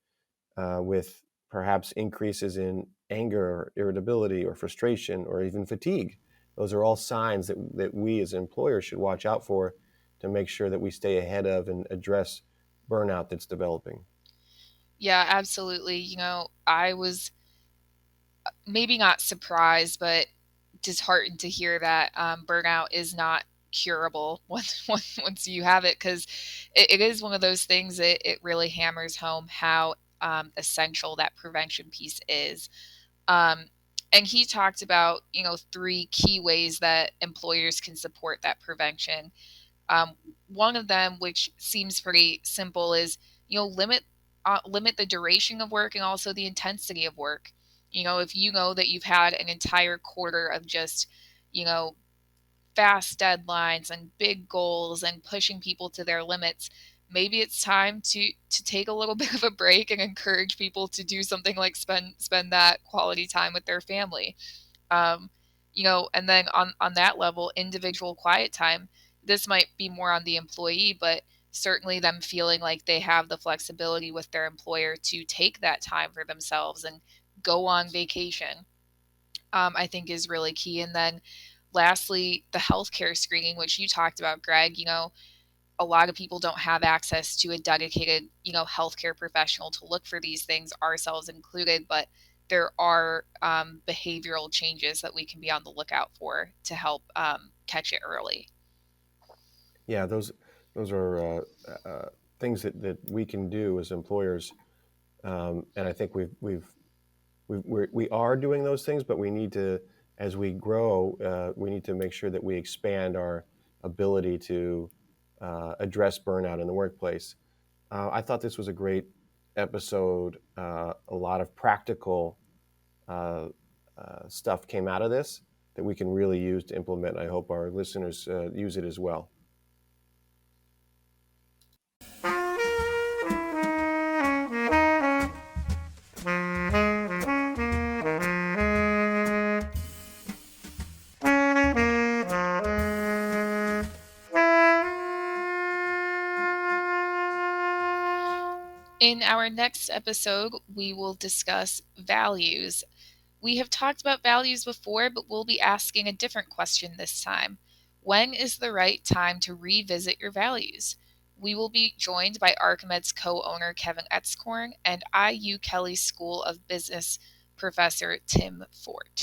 Speaker 3: with perhaps increases in anger or irritability or frustration or even fatigue. Those are all signs that we as employers should watch out for to make sure that we stay ahead of and address burnout that's developing.
Speaker 1: Yeah, absolutely. I was maybe not surprised, but disheartened to hear that burnout is not curable once you have it, because it is one of those things that it really hammers home how essential that prevention piece is. Um, and he talked about, three key ways that employers can support that prevention. Um, One of them, which seems pretty simple, is limit the duration of work and also the intensity of work. If you know that you've had an entire quarter of just you know fast deadlines and big goals and pushing people to their limits, maybe it's time to take a little bit of a break and encourage people to do something like spend that quality time with their family. um, and then on that level, individual quiet time, this might be more on the employee, but certainly them feeling like they have the flexibility with their employer to take that time for themselves and go on vacation, I think is really key. And then lastly, the healthcare screening, which you talked about, Greg. A lot of people don't have access to a dedicated, healthcare professional to look for these things, ourselves included, but there are behavioral changes that we can be on the lookout for to help catch it early.
Speaker 3: Yeah, those are things that we can do as employers, and I think we are doing those things, but we need to, as we grow, we need to make sure that we expand our ability to address burnout in the workplace. I thought this was a great episode. A lot of practical uh, stuff came out of this that we can really use to implement. I hope our listeners use it as well.
Speaker 1: In our next episode, we will discuss values. We have talked about values before, but we'll be asking a different question this time. When is the right time to revisit your values? We will be joined by Archimed's co-owner Kevin Etzkorn and IU Kelley School of Business professor Tim Fort.